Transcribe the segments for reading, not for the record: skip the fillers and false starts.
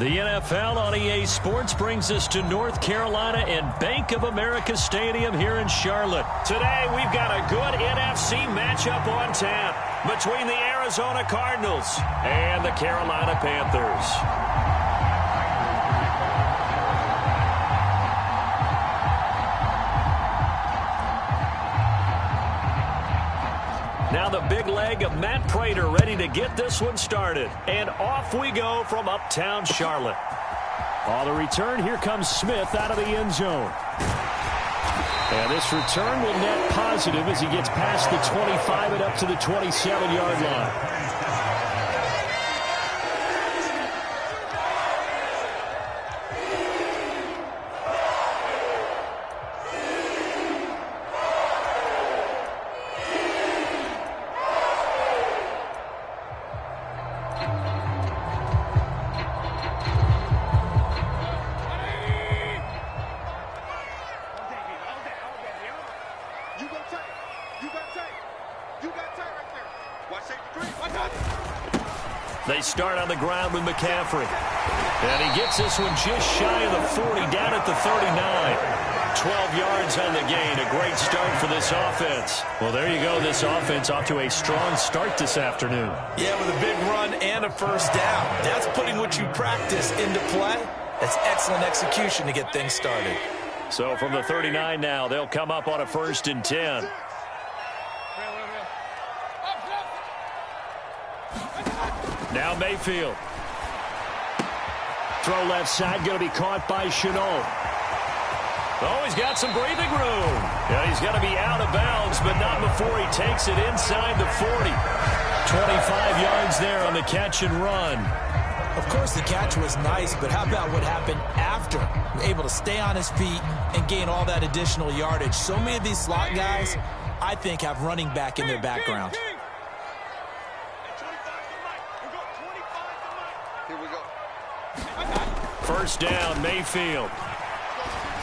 The NFL on EA Sports brings us to North Carolina and Bank of America Stadium here in Charlotte. Today, we've got a good NFC matchup on tap between the Arizona Cardinals and the Carolina Panthers. Now the big leg of Matt Prater ready to get this one started. And off we go from uptown Charlotte. On the return, here comes Smith out of the end zone. And this return will net positive as he gets past the 25 and up to the 27-yard line. They start on the ground with McCaffrey. And he gets this one just shy of the 40, down at the 39. 12 yards on the gain. A great start for this offense. Well, there you go. This offense off to a strong start this afternoon. Yeah, with a big run and a first down. That's putting what you practice into play. That's excellent execution to get things started. So from the 39 now, they'll come up on a 1st and 10. Now Mayfield. Throw left side, going to be caught by Shenault. Oh, he's got some breathing room. Yeah, he's got to be out of bounds, but not before he takes it inside the 40. 25 yards there on the catch and run. Of course, the catch was nice, but how about what happened after? Able to stay on his feet and gain all that additional yardage. So many of these slot guys, I think, have running back in their background. First down, Mayfield.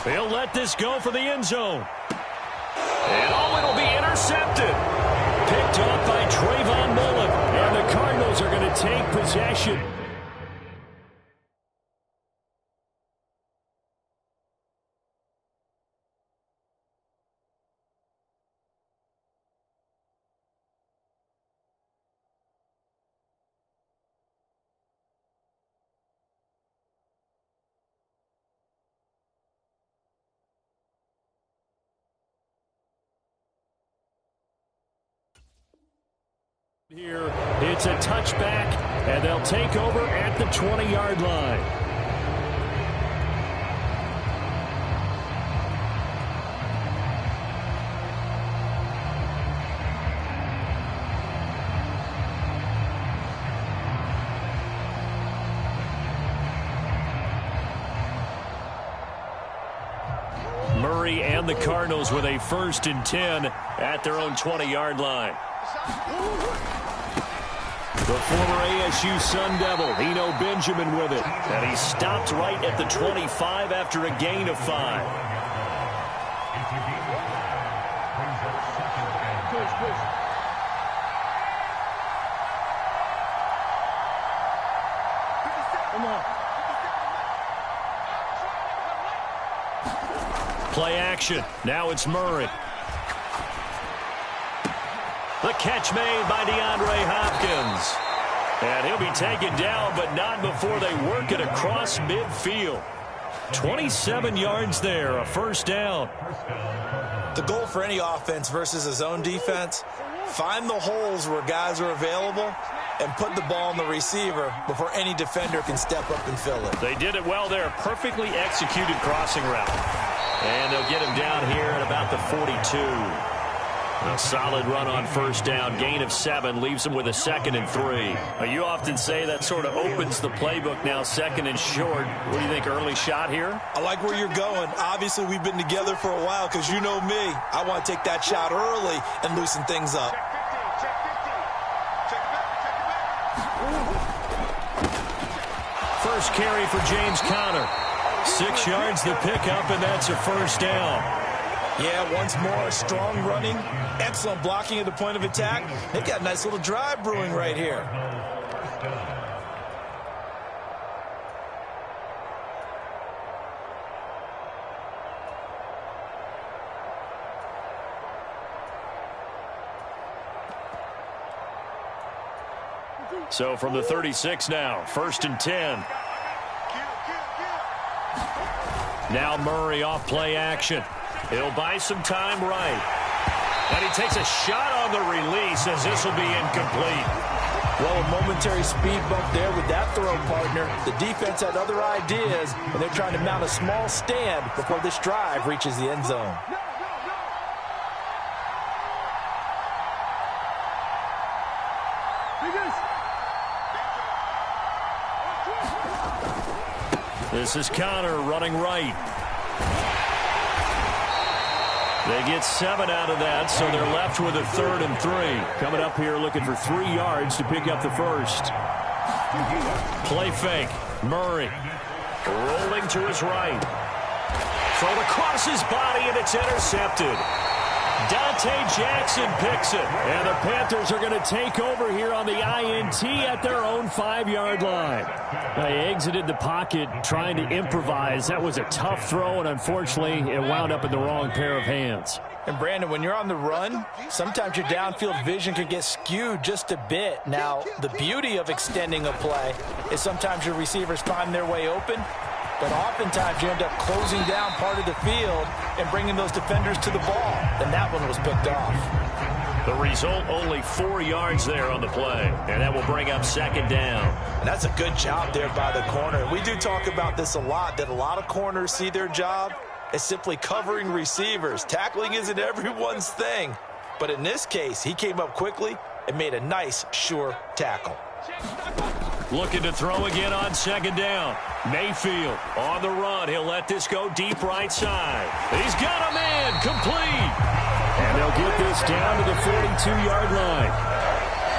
He'll let this go for the end zone. And it'll be intercepted. Picked off by Trayvon Mullen. And the Cardinals are going to take possession. Here, it's a touchback, and they'll take over at the 20-yard line. Murray and the Cardinals with a 1st and 10 at their own 20-yard line. The former ASU Sun Devil, Eno Benjamin with it. And he stopped right at the 25 after a gain of 5. Play action. Now it's Murray. The catch made by DeAndre Hopkins. And he'll be taken down, but not before they work it across midfield. 27 yards there, a 1st down. The goal for any offense versus a zone defense, find the holes where guys are available and put the ball on the receiver before any defender can step up and fill it. They did it well there. Perfectly executed crossing route. And they'll get him down here at about the 42. A solid run on 1st down. Gain of 7 leaves him with a 2nd and 3. You often say that sort of opens the playbook now, 2nd and short. What do you think, early shot here? I like where you're going. Obviously, we've been together for a while because you know me. I want to take that shot early and loosen things up. First carry for James Conner. 6 yards the pickup, and that's a 1st down. Yeah, once more, strong running, excellent blocking at the point of attack. They've got a nice little drive brewing right here. So from the 36 now, 1st and 10. Now Murray off play action. He'll buy some time right. And he takes a shot on the release as this will be incomplete. Well, a momentary speed bump there with that throw, partner. The defense had other ideas, and they're trying to mount a small stand before this drive reaches the end zone. This is Connor running right. They get 7 out of that, so they're left with a 3rd and 3. Coming up here looking for 3 yards to pick up the first. Play fake. Murray rolling to his right. Thrown across his body, and it's intercepted. Dante Jackson picks it. And the Panthers are going to take over here on the INT at their own 5-yard line. They exited the pocket trying to improvise. That was a tough throw, and unfortunately, it wound up in the wrong pair of hands. And, Brandon, when you're on the run, sometimes your downfield vision can get skewed just a bit. Now, the beauty of extending a play is sometimes your receivers find their way open, but oftentimes you end up closing down part of the field and bringing those defenders to the ball. And that one was picked off. The result, only 4 yards there on the play. And that will bring up 2nd down. And that's a good job there by the corner. We do talk about this a lot, that a lot of corners see their job as simply covering receivers. Tackling isn't everyone's thing. But in this case, he came up quickly and made a nice, sure tackle. Looking to throw again on 2nd down. Mayfield on the run. He'll let this go deep right side. He's got a man complete. And they'll get this down to the 42-yard line.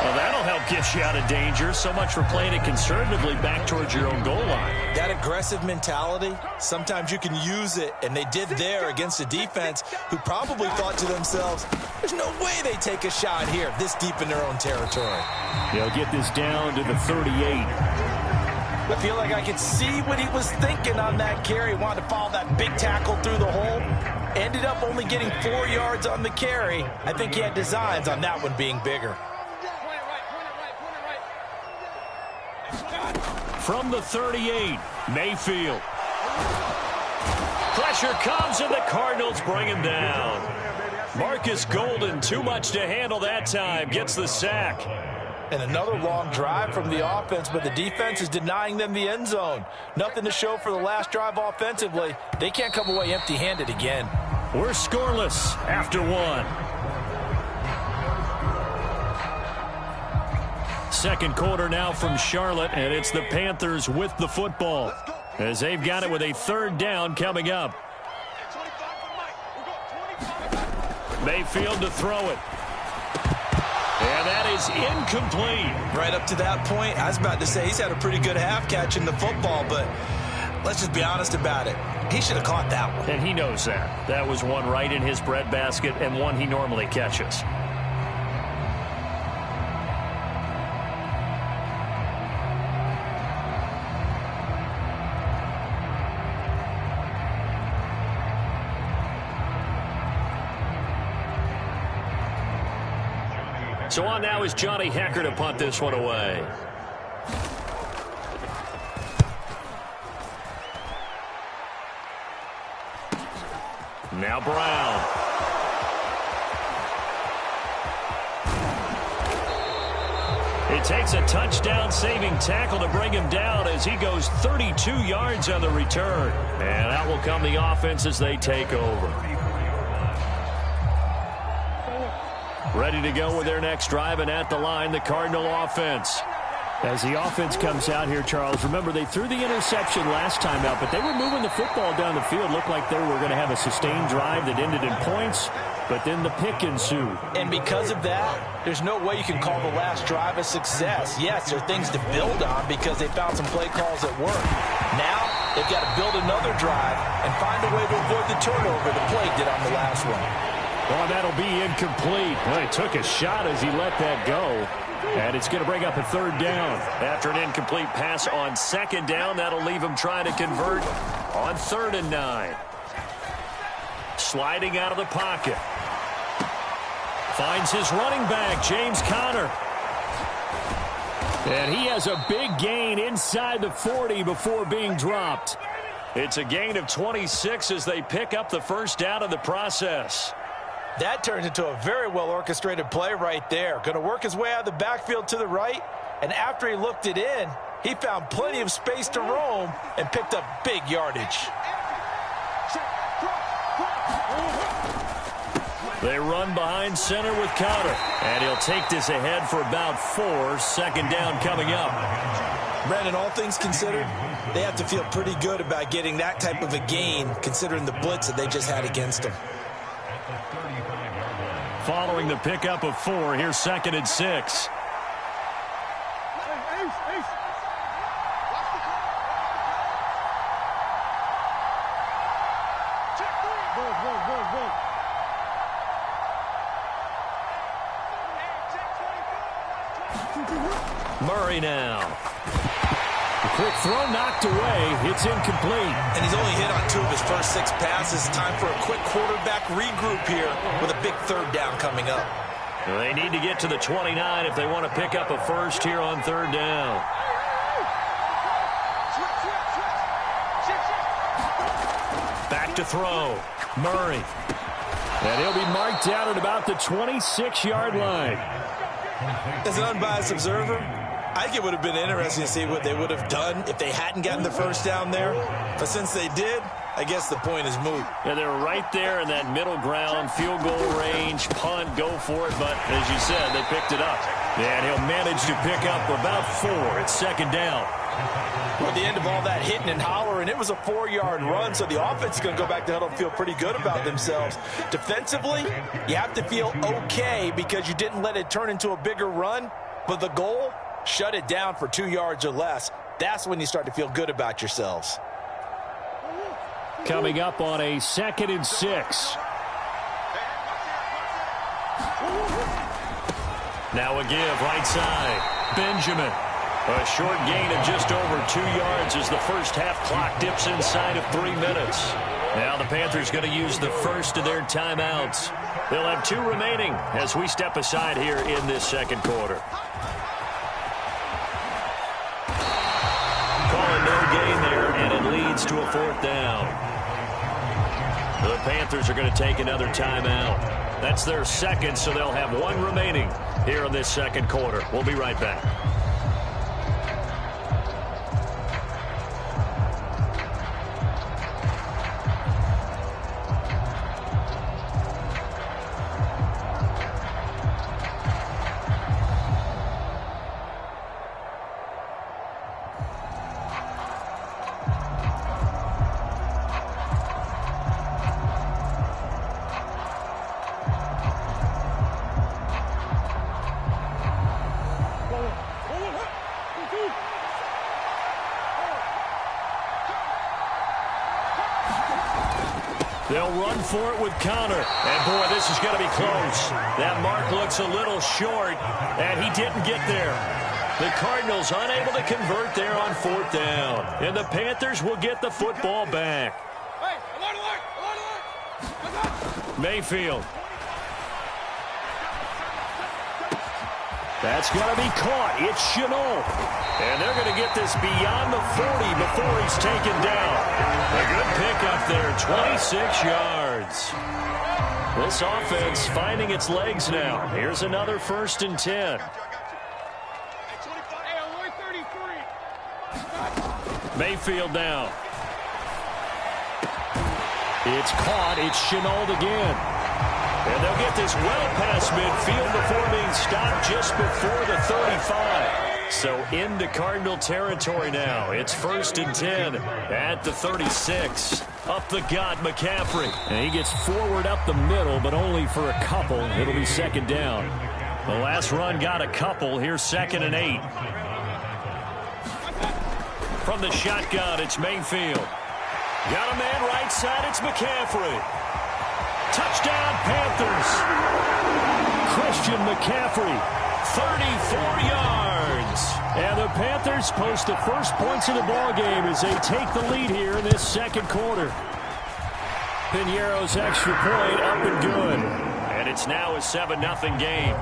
Well, that'll help get you out of danger. So much for playing it conservatively back towards your own goal line. That aggressive mentality, sometimes you can use it, and they did there against a defense who probably thought to themselves, there's no way they take a shot here this deep in their own territory. They'll get this down to the 38. I feel like I could see what he was thinking on that carry. Wanted to follow that big tackle through the hole. Ended up only getting 4 yards on the carry. I think he had designs on that one being bigger. From the 38, Mayfield. Pressure comes, and the Cardinals bring him down. Marcus Golden, too much to handle that time, gets the sack. And another long drive from the offense, but the defense is denying them the end zone. Nothing to show for the last drive offensively. They can't come away empty-handed again. We're scoreless after 1. Second quarter now from Charlotte, and it's the Panthers with the football as they've got it with a 3rd down coming up. Mayfield to throw it. And that is incomplete. Right up to that point, I was about to say he's had a pretty good half catching the football, but let's just be honest about it. He should have caught that one. And he knows that. That was one right in his breadbasket and one he normally catches. So on now is Johnny Hekker to punt this one away. Now Brown. It takes a touchdown-saving tackle to bring him down as he goes 32 yards on the return. And out will come the offense as they take over. Ready to go with their next drive, and at the line, the Cardinal offense. As the offense comes out here, Charles, remember they threw the interception last time out, but they were moving the football down the field. Looked like they were going to have a sustained drive that ended in points, but then the pick ensued. And because of that, there's no way you can call the last drive a success. Yes, there are things to build on because they found some play calls that work. Now, they've got to build another drive and find a way to avoid the turnover the Plague did on the last one. Well, that'll be incomplete. Well, he took a shot as he let that go. And it's going to bring up a 3rd down. After an incomplete pass on 2nd down, that'll leave him trying to convert on 3rd and 9. Sliding out of the pocket. Finds his running back, James Conner. And he has a big gain inside the 40 before being dropped. It's a gain of 26 as they pick up the first down in the process. That turns into a very well-orchestrated play right there. Going to work his way out of the backfield to the right, and after he looked it in, he found plenty of space to roam and picked up big yardage. They run behind center with Conner, and he'll take this ahead for about 4. Second down coming up. Brandon, all things considered, they have to feel pretty good about getting that type of a gain, considering the blitz that they just had against them. Following the pickup of 4, here's 2nd and 6. Murray now. The quick throw knocked away. It's incomplete. And he's only hit on 2 of his first 6 passes. Time for a quick quarterback regroup here with a big 3rd down coming up. They need to get to the 29 if they want to pick up a first here on 3rd down. Back to throw. Murray. And he'll be marked down at about the 26-yard line. As an unbiased observer, I think it would have been interesting to see what they would have done if they hadn't gotten the first down there. But since they did, I guess the point is moot. Yeah, they were right there in that middle ground, field goal range, punt, go for it. But as you said, they picked it up. And he'll manage to pick up about 4. It's 2nd down. Well, at the end of all that hitting and hollering, it was a 4-yard run, so the offense is going to go back to huddle and feel pretty good about themselves. Defensively, you have to feel okay because you didn't let it turn into a bigger run, but the goal, shut it down for 2 yards or less. That's when you start to feel good about yourselves. Coming up on a 2nd and 6. Now a give right side. Benjamin. A short gain of just over 2 yards as the first half clock dips inside of 3 minutes. Now the Panthers going to use the first of their timeouts. They'll have 2 remaining as we step aside here in this 2nd quarter. Calling no gain there, and it leads to a 4th down. The Panthers are going to take another timeout. That's their 2nd, so they'll have 1 remaining here in this 2nd quarter. We'll be right back. They'll run for it with Conner. And, boy, this is going to be close. That mark looks a little short, and he didn't get there. The Cardinals unable to convert there on 4th down. And the Panthers will get the football back. Mayfield. That's going to be caught. It's Shenault. And they're going to get this beyond the 40 before he's taken down. A good pickup there, 26 yards. This offense finding its legs now. Here's another 1st and 10. Mayfield now. It's caught. It's Shenault again. And they'll get this well past midfield before being stopped just before the 35. So into Cardinal territory now. It's 1st and 10 at the 36. Up the gut, McCaffrey. And he gets forward up the middle, but only for a couple. It'll be 2nd down. The last run got a couple. Here's 2nd and 8. From the shotgun, it's Mayfield. Got a man right side, it's McCaffrey. Touchdown, Panthers. Christian McCaffrey, 34 yards. And the Panthers post the first points of the ballgame as they take the lead here in this 2nd quarter. Piñeiro's extra point up and good. And it's now a 7-0 game.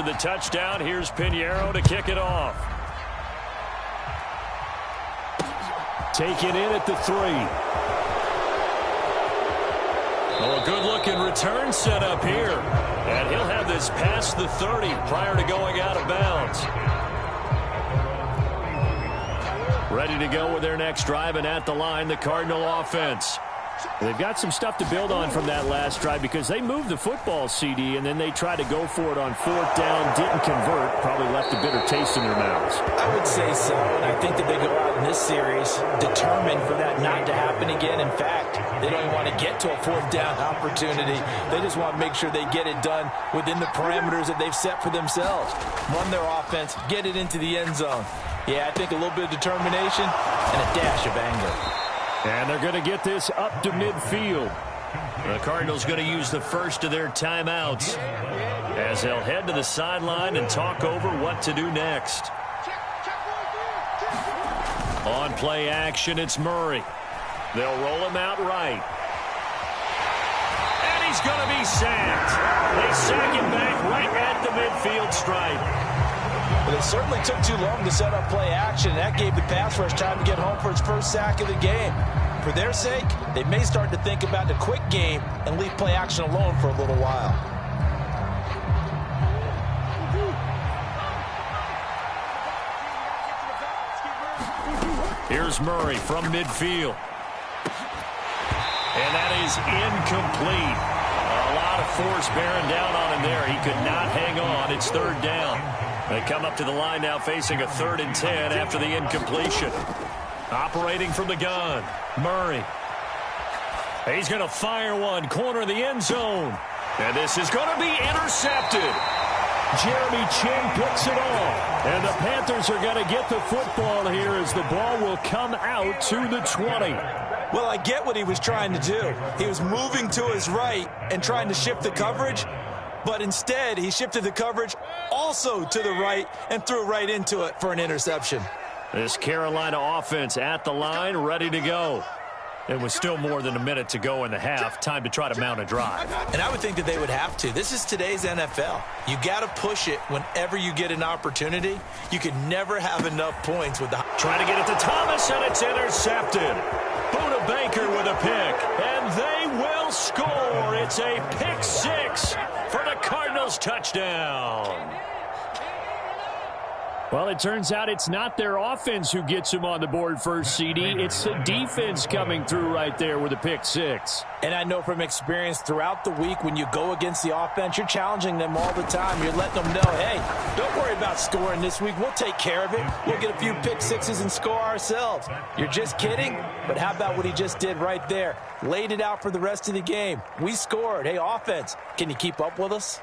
after the touchdown. Here's Pinheiro to kick it off. Take it in at the 3. Oh, a good-looking return set up here. And he'll have this past the 30 prior to going out of bounds. Ready to go with their next drive, and at the line, the Cardinal offense. They've got some stuff to build on from that last drive because they moved the football, CD, and then they tried to go for it on 4th down, didn't convert, probably left a bitter taste in their mouths. I would say so, and I think that they go out in this series determined for that not to happen again. In fact, they don't even want to get to a 4th down opportunity. They just want to make sure they get it done within the parameters that they've set for themselves. Run their offense, get it into the end zone. Yeah, I think a little bit of determination and a dash of anger. And they're going to get this up to midfield. The Cardinals going to use the first of their timeouts as they'll head to the sideline and talk over what to do next. On play action, it's Murray. They'll roll him out right. And he's going to be sacked. They sack him back right at the midfield stripe. But it certainly took too long to set up play action. That gave the pass rush time to get home for its first sack of the game. For their sake, they may start to think about the quick game and leave play action alone for a little while. Here's Murray from midfield. And that is incomplete. A lot of force bearing down on him there. He could not hang on. It's 3rd down. They come up to the line now facing a 3rd and 10 after the incompletion. Operating from the gun, Murray. He's going to fire one, corner of the end zone. And this is going to be intercepted. Jeremy Chinn picks it off. And the Panthers are going to get the football here as the ball will come out to the 20. Well, I get what he was trying to do. He was moving to his right and trying to shift the coverage. But instead, he shifted the coverage also to the right and threw right into it for an interception. This Carolina offense at the line, ready to go. It was still more than a minute to go in the half. Time to try to mount a drive. And I would think that they would have to. This is today's NFL. You got to push it whenever you get an opportunity. You can never have enough points with the... Trying to get it to Thomas, and it's intercepted. Buda Baker with a pick, and they will score. It's a pick 6 for the Cardinals touchdown. Well, it turns out it's not their offense who gets them on the board first, CD. It's the defense coming through right there with a pick 6. And I know from experience throughout the week when you go against the offense, you're challenging them all the time. You're letting them know, hey, don't worry about scoring this week. We'll take care of it. We'll get a few pick 6s and score ourselves. You're just kidding? But how about what he just did right there? Laid it out for the rest of the game. We scored. Hey, offense, can you keep up with us?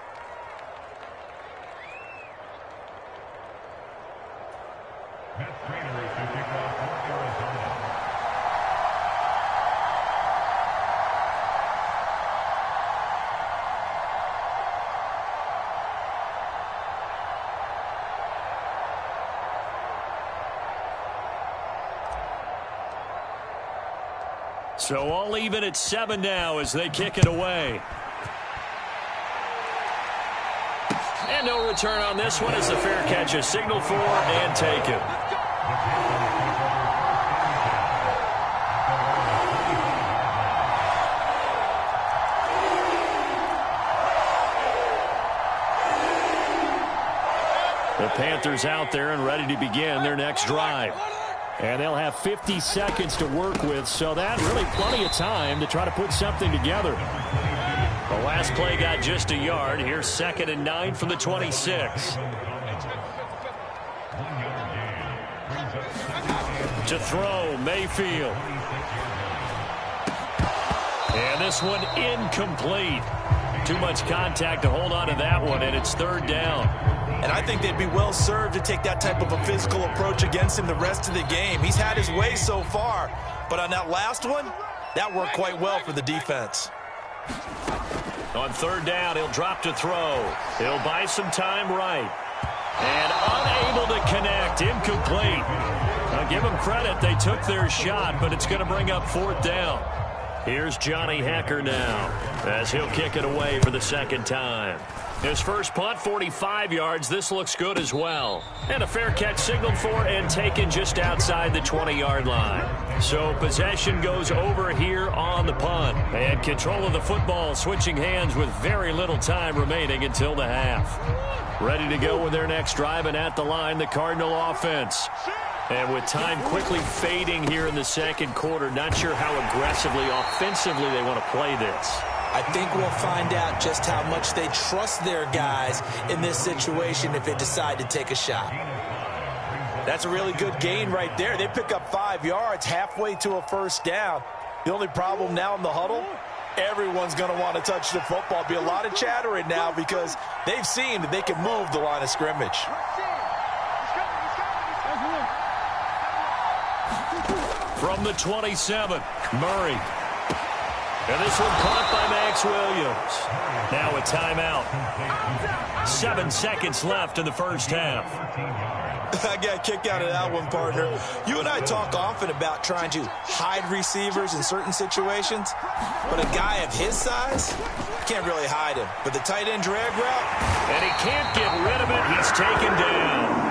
So all even at 7 now as they kick it away. And no return on this one as the fair catch is signaled for and taken. The Panthers out there and ready to begin their next drive. And they'll have 50 seconds to work with, so that really plenty of time to try to put something together. The last play got just a yard. Here's 2nd and 9 from the 26. To throw, Mayfield. And this one incomplete. Too much contact to hold on to that one, and it's 3rd down. And I think they'd be well served to take that type of a physical approach against him the rest of the game. He's had his way so far, but on that last one, that worked quite well for the defense. On 3rd down, he'll drop to throw. He'll buy some time right. And unable to connect, incomplete. Now give them credit, they took their shot, but it's going to bring up 4th down. Here's Johnny Hekker now as he'll kick it away for the 2nd time. His first punt, 45 yards. This looks good as well. And a fair catch signaled for and taken just outside the 20-yard line. So possession goes over here on the punt. And control of the football switching hands with very little time remaining until the half. Ready to go with their next drive, and at the line, the Cardinal offense. And with time quickly fading here in the second quarter, not sure how aggressively, offensively they want to play this. I think we'll find out just how much they trust their guys in this situation if they decide to take a shot. That's a really good gain right there. They pick up 5 yards halfway to a first down. The only problem now in the huddle, everyone's going to want to touch the football. Be a lot of chattering now because they've seen that they can move the line of scrimmage. From the 27, Murray. And this one caught by Max Williams. Now a timeout. 7 seconds left in the first half. I got a kick out of that one, partner. You and I talk often about trying to hide receivers in certain situations, but a guy of his size can't really hide him. But the tight end drag route, and he can't get rid of it. He's taken down.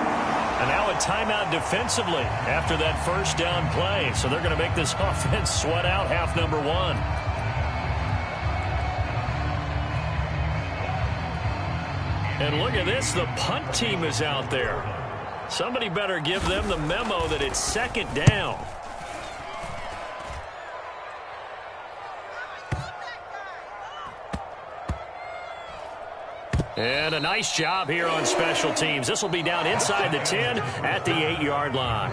And now a timeout defensively after that first down play. So they're going to make this offense sweat out half number one. And look at this, the punt team is out there. Somebody better give them the memo that it's second down. And a nice job here on special teams. This will be down inside the 10 at the 8-yard line.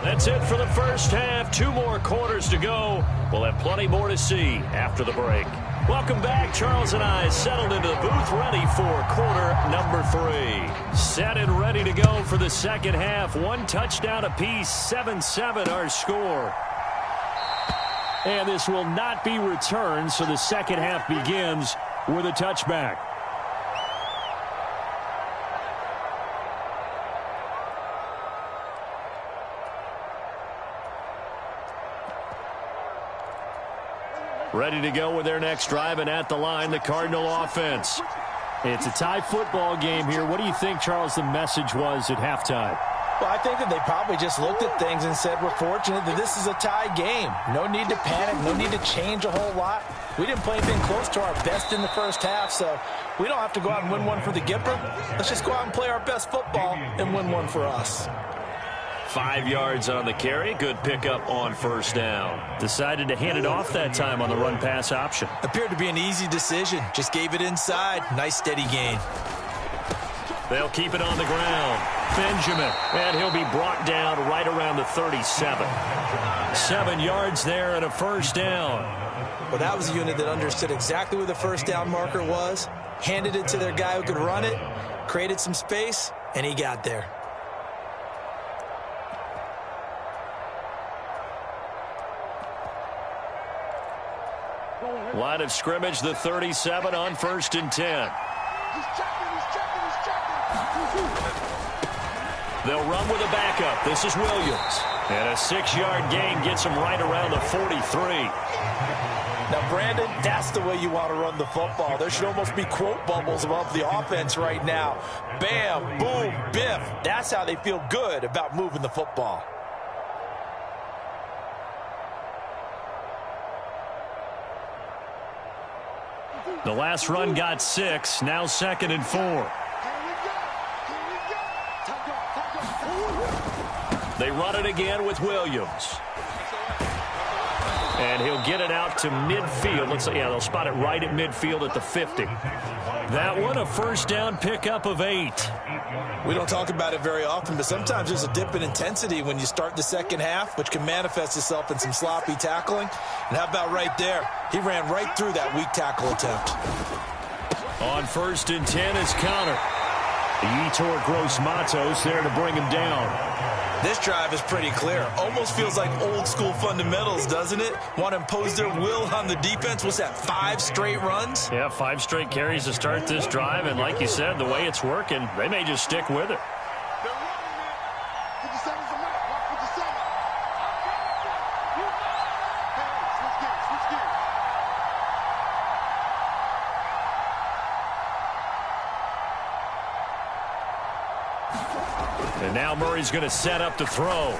That's it for the first half. 2 more quarters to go. We'll have plenty more to see after the break. Welcome back. Charles and I settled into the booth, ready for quarter number 3. Set and ready to go for the second half. 1 touchdown apiece, 7-7 our score. And this will not be returned, so the second half begins with a touchback. Ready to go with their next drive, and at the line, the Cardinal offense. It's a tie football game here. What do you think, Charles, the message was at halftime? Well, I think that they probably just looked at things and said, we're fortunate that this is a tie game. No need to panic, no need to change a whole lot. We didn't play anything close to our best in the first half, so we don't have to go out and win one for the Gipper. Let's just go out and play our best football and win one for us. 5 yards on the carry. Good pickup on first down. Decided to hand it off that time on the run-pass option. Appeared to be an easy decision. Just gave it inside. Nice steady gain. They'll keep it on the ground. Benjamin. And he'll be brought down right around the 37. 7 yards there and a first down. Well, that was a unit that understood exactly where the first down marker was. Handed it to their guy who could run it. Created some space. And he got there. Line of scrimmage, the 37 on 1st and 10. They'll run with a backup. This is Williams. And a 6-yard gain gets him right around the 43. Now, Brandon, that's the way you want to run the football. There should almost be quote bubbles above the offense right now. Bam, boom, biff. That's how they feel good about moving the football. The last run got 6. Now 2nd and 4. They run it again with Williams. And he'll get it out to midfield. Looks like, yeah, they'll spot it right at midfield at the 50. That one, a first down pickup of 8. We don't talk about it very often, but sometimes there's a dip in intensity when you start the second half, which can manifest itself in some sloppy tackling. And how about right there? He ran right through that weak tackle attempt. On 1st and 10 is Connor. Yetur Gross-Matos there to bring him down. This drive is pretty clear. Almost feels like old school fundamentals, doesn't it? Want to impose their will on the defense. What's that, 5 straight runs? Yeah, 5 straight carries to start this drive. And like you said, the way it's working, they may just stick with it. Now Murray's going to set up to throw.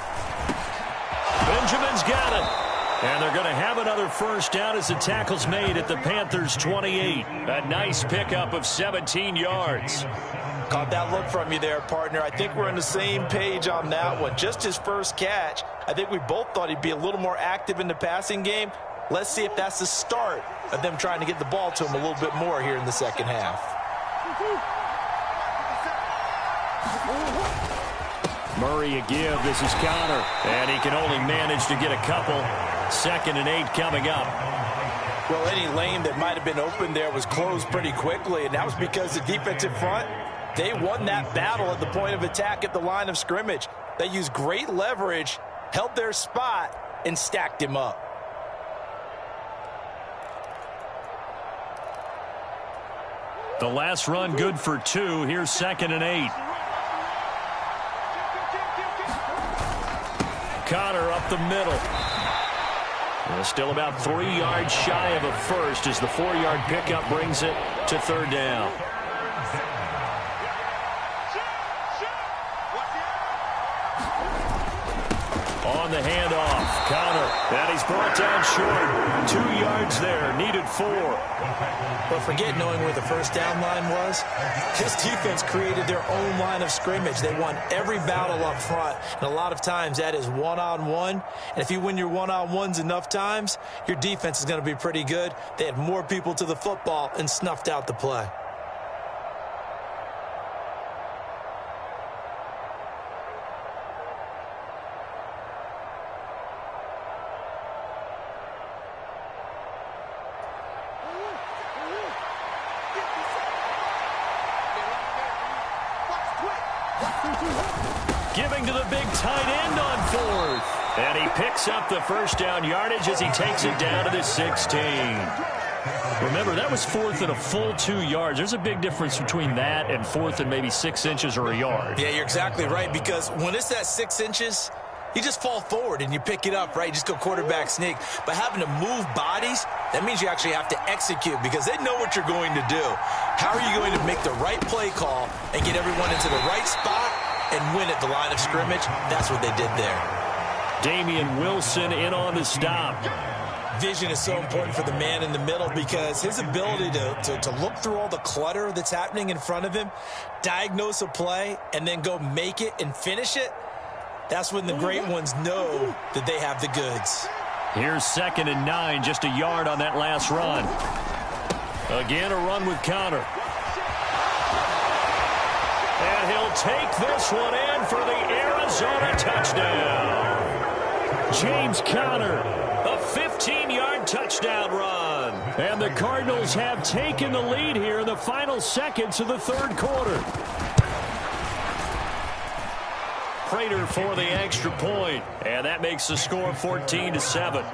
Benjamin's got it. And they're going to have another first down as the tackle's made at the Panthers' 28. A nice pickup of 17 yards. Caught that look from you there, partner. I think we're on the same page on that one. Just his first catch. I think we both thought he'd be a little more active in the passing game. Let's see if that's the start of them trying to get the ball to him a little bit more here in the second half. Murray a give. This is Conner. And he can only manage to get a couple. 2nd and 8 coming up. Well, any lane that might have been open there was closed pretty quickly, and that was because the defensive front, they won that battle at the point of attack at the line of scrimmage. They used great leverage, held their spot, and stacked him up. The last run good for 2. Here's 2nd and 8. Conner up the middle. Still about 3 yards shy of a first as the 4-yard pickup brings it to 3rd down. On the handoff, Conner. And he's brought down short. 2 yards there, needed 4. But forget knowing where the first down line was. This defense created their own line of scrimmage. They won every battle up front. And a lot of times that is one-on-one. And if you win your one-on-ones enough times, your defense is going to be pretty good. They had more people to the football and snuffed out the play. Giving to the big tight end on 4th. And he picks up the first down yardage as he takes it down to the 16. Remember, that was 4th and a full 2 yards. There's a big difference between that and 4th and maybe 6 inches or a yard. Yeah, you're exactly right, because when it's that 6 inches, you just fall forward and you pick it up, right? You just go quarterback sneak. But having to move bodies, that means you actually have to execute because they know what you're going to do. How are you going to make the right play call and get everyone into the right spot and win at the line of scrimmage? That's what they did there. Damian Wilson in on the stop. Vision is so important for the man in the middle because his ability to look through all the clutter that's happening in front of him, diagnose a play, and then go make it and finish it, that's when the great ones know that they have the goods. Here's 2nd and 9, just a yard on that last run. Again, a run with Conner. And he'll take this one in for the Arizona touchdown. James Conner, a 15-yard touchdown run. And the Cardinals have taken the lead here in the final seconds of the 3rd quarter. Prater for the extra point, and that makes the score 14-7.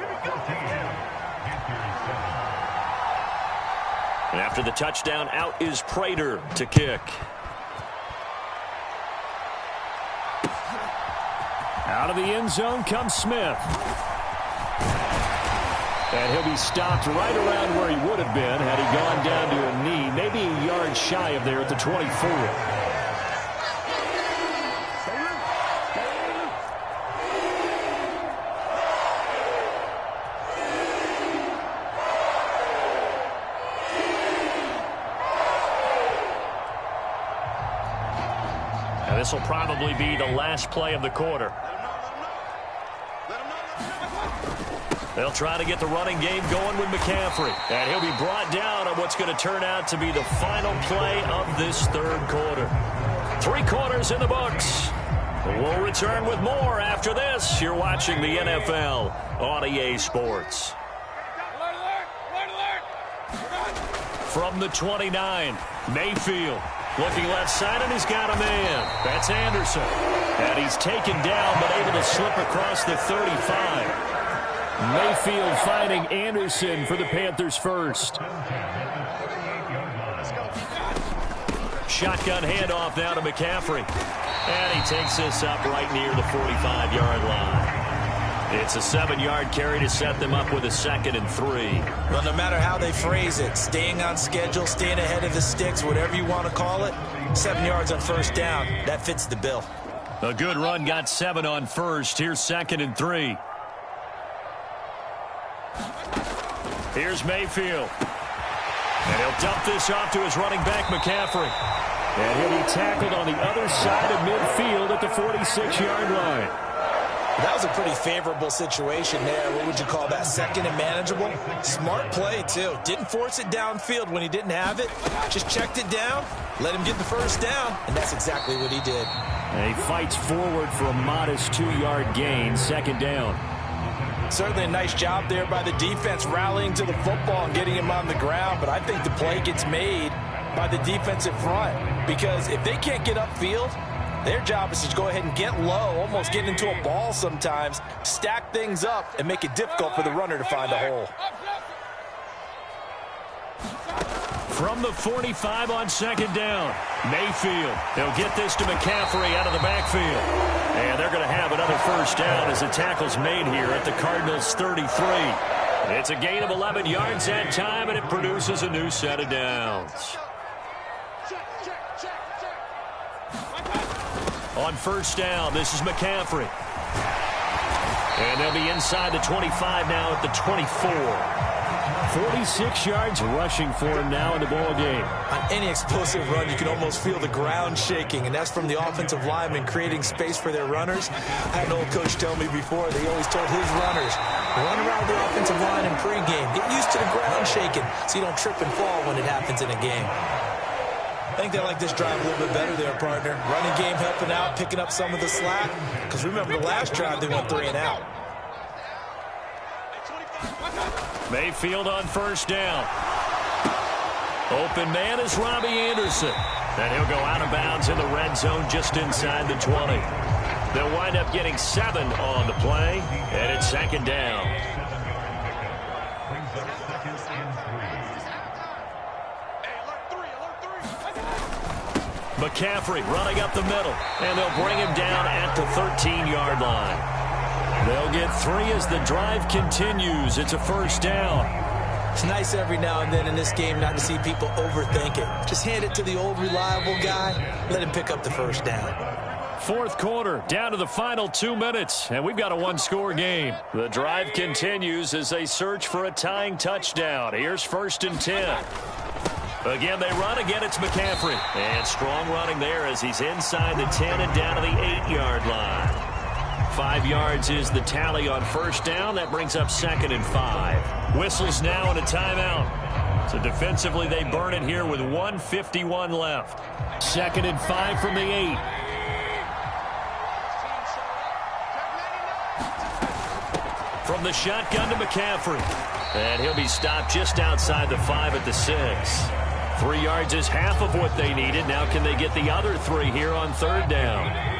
And after the touchdown, out is Prater to kick. Out of the end zone comes Smith. And he'll be stopped right around where he would have been had he gone down to a knee, maybe a yard shy of there at the 24. This will probably be the last play of the quarter. They'll try to get the running game going with McCaffrey. And he'll be brought down on what's going to turn out to be the final play of this 3rd quarter. 3 quarters in the books. We'll return with more after this. You're watching the NFL on EA Sports. From the 29, Mayfield. Looking left side, and he's got a man. That's Anderson. And he's taken down, but able to slip across the 35. Mayfield finding Anderson for the Panthers first. Shotgun handoff now to McCaffrey. And he takes this up right near the 45-yard line. It's a 7-yard carry to set them up with a 2nd and 3. Well, no matter how they phrase it, staying on schedule, staying ahead of the sticks, whatever you want to call it, 7 yards on first down, that fits the bill. A good run got 7 on first. Here's 2nd and 3. Here's Mayfield. And he'll dump this off to his running back, McCaffrey. And he'll be tackled on the other side of midfield at the 46-yard line. That was a pretty favorable situation there. What would you call that? 2nd and manageable? Smart play, too. Didn't force it downfield when he didn't have it. Just checked it down, let him get the first down, and that's exactly what he did. And he fights forward for a modest 2-yard gain, 2nd down. Certainly a nice job there by the defense rallying to the football and getting him on the ground, but I think the play gets made by the defensive front because if they can't get upfield, their job is to go ahead and get low, almost get into a ball sometimes, stack things up, and make it difficult for the runner to find a hole. From the 45 on 2nd down, Mayfield. They'll get this to McCaffrey out of the backfield. And they're going to have another first down as the tackle's made here at the Cardinals' 33. It's a gain of 11 yards that time, and it produces a new set of downs. On first down, this is McCaffrey. And they'll be inside the 25 now at the 24. 46 yards rushing for him now in the ball game. On any explosive run, you can almost feel the ground shaking, and that's from the offensive linemen creating space for their runners. I had an old coach tell me before, they always told his runners, run around the offensive line in pregame. Get used to the ground shaking so you don't trip and fall when it happens in a game. I think they like this drive a little bit better there, partner. Running game helping out, picking up some of the slack. Because remember, the last drive, they went 3 and out. Mayfield on first down. Open man is Robbie Anderson. And he'll go out of bounds in the red zone just inside the 20. They'll wind up getting 7 on the play, and it's 2nd down. McCaffrey running up the middle, and they'll bring him down at the 13-yard line. They'll get 3 as the drive continues. It's a first down. It's nice every now and then in this game not to see people overthink it. Just hand it to the old reliable guy. Let him pick up the first down. 4th quarter, down to the final 2 minutes, and we've got a 1-score game. The drive continues as they search for a tying touchdown. Here's 1st and 10. Again, they run. Again, it's McCaffrey. And strong running there as he's inside the 10 and down to the 8-yard line. 5 yards is the tally on first down. That brings up 2nd and 5. Whistles now and a timeout. So defensively, they burn it here with 1:51 left. 2nd and 5 from the 8. From the shotgun to McCaffrey. And he'll be stopped just outside the 5 at the 6. 3 yards is half of what they needed. Now can they get the other 3 here on 3rd down?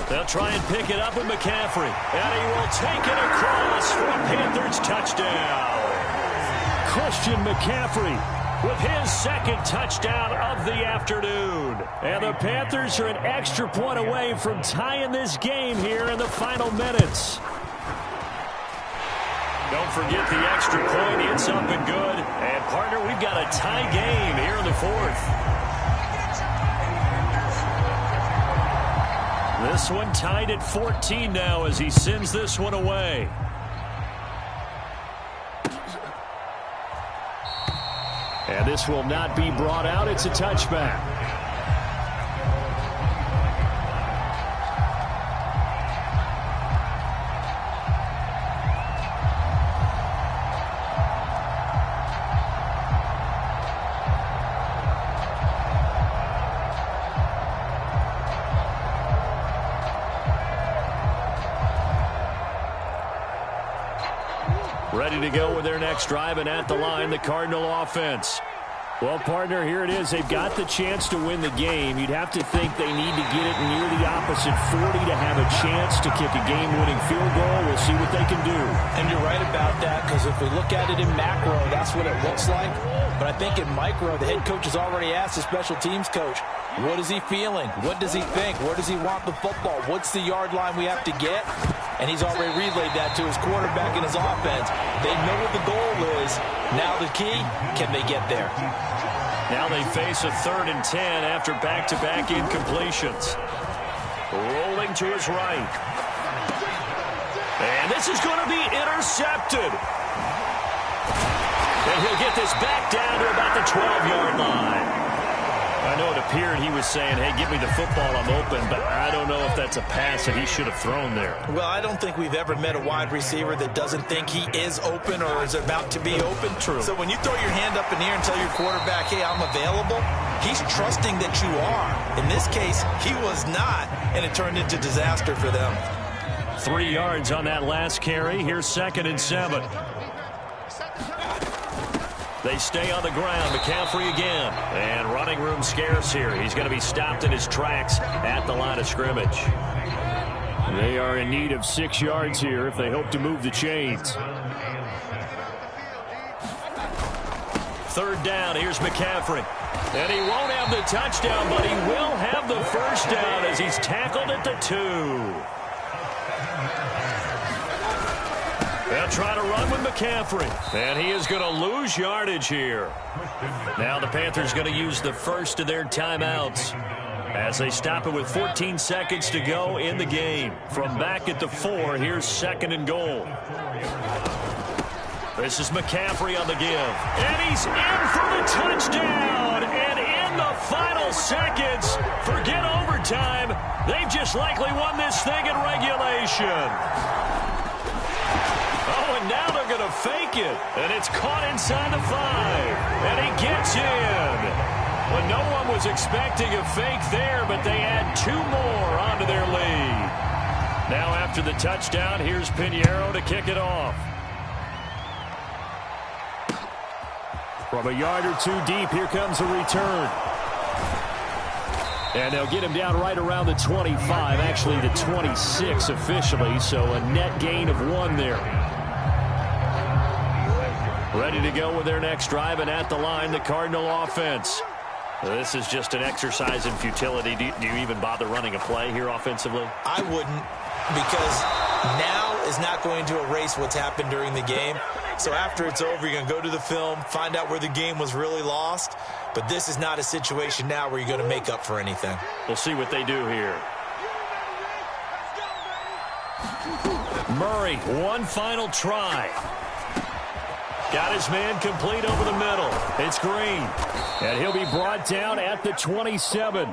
They'll try and pick it up with McCaffrey. And he will take it across for a Panthers touchdown. Christian McCaffrey with his 2nd touchdown of the afternoon. And the Panthers are an extra point away from tying this game here in the final minutes. Don't forget the extra point. It's up and good. And, partner, we've got a tie game here in the 4th. This one tied at 14 now as he sends this one away. And this will not be brought out. It's a touchback. Ready to go with their next drive, and at the line, the Cardinal offense. Well, partner, here it is. They've got the chance to win the game. You'd have to think they need to get it near the opposite 40 to have a chance to kick a game-winning field goal. We'll see what they can do. And you're right about that, because if we look at it in macro, that's what it looks like. But I think in micro, the head coach has already asked the special teams coach, what is he feeling? What does he think? Where does he want the football? What's the yard line we have to get? And he's already relayed that to his quarterback and his offense. They know what the goal is. Now the key, can they get there? Now they face a 3rd and 10 after back-to-back incompletions. Rolling to his right. And this is going to be intercepted. And he'll get this back down to about the 12-yard line. I know it appeared he was saying, hey, give me the football, I'm open, but I don't know if that's a pass that he should have thrown there. Well, I don't think we've ever met a wide receiver that doesn't think he is open or is about to be open. True. So when you throw your hand up in the air and tell your quarterback, hey, I'm available, he's trusting that you are. In this case, he was not, and it turned into disaster for them. 3 yards on that last carry. Here's 2nd and 7. They stay on the ground. McCaffrey again. And running room scarce here. He's going to be stopped in his tracks at the line of scrimmage. They are in need of 6 yards here if they hope to move the chains. 3rd down. Here's McCaffrey. And he won't have the touchdown, but he will have the first down as he's tackled at the 2. They'll try to run with McCaffrey. And he is going to lose yardage here. Now the Panthers going to use the first of their timeouts as they stop it with 14 seconds to go in the game. From back at the 4, here's 2nd and goal. This is McCaffrey on the give. And he's in for the touchdown. And in the final seconds, forget overtime. They've just likely won this thing in regulation. Oh, and now they're going to fake it. And it's caught inside the 5. And he gets in. Well, no one was expecting a fake there, but they add 2 more onto their lead. Now after the touchdown, here's Pinheiro to kick it off. From a yard or 2 deep, here comes a return. And they'll get him down right around the 25, actually the 26 officially, so a net gain of 1 there. Ready to go with their next drive, and at the line, the Cardinal offense. This is just an exercise in futility. Do you even bother running a play here offensively? I wouldn't, because now is not going to erase what's happened during the game. So after it's over, you're going to go to the film, find out where the game was really lost. But this is not a situation now where you're going to make up for anything. We'll see what they do here. Murray, one final try. Got his man complete over the middle. It's Green. And he'll be brought down at the 27.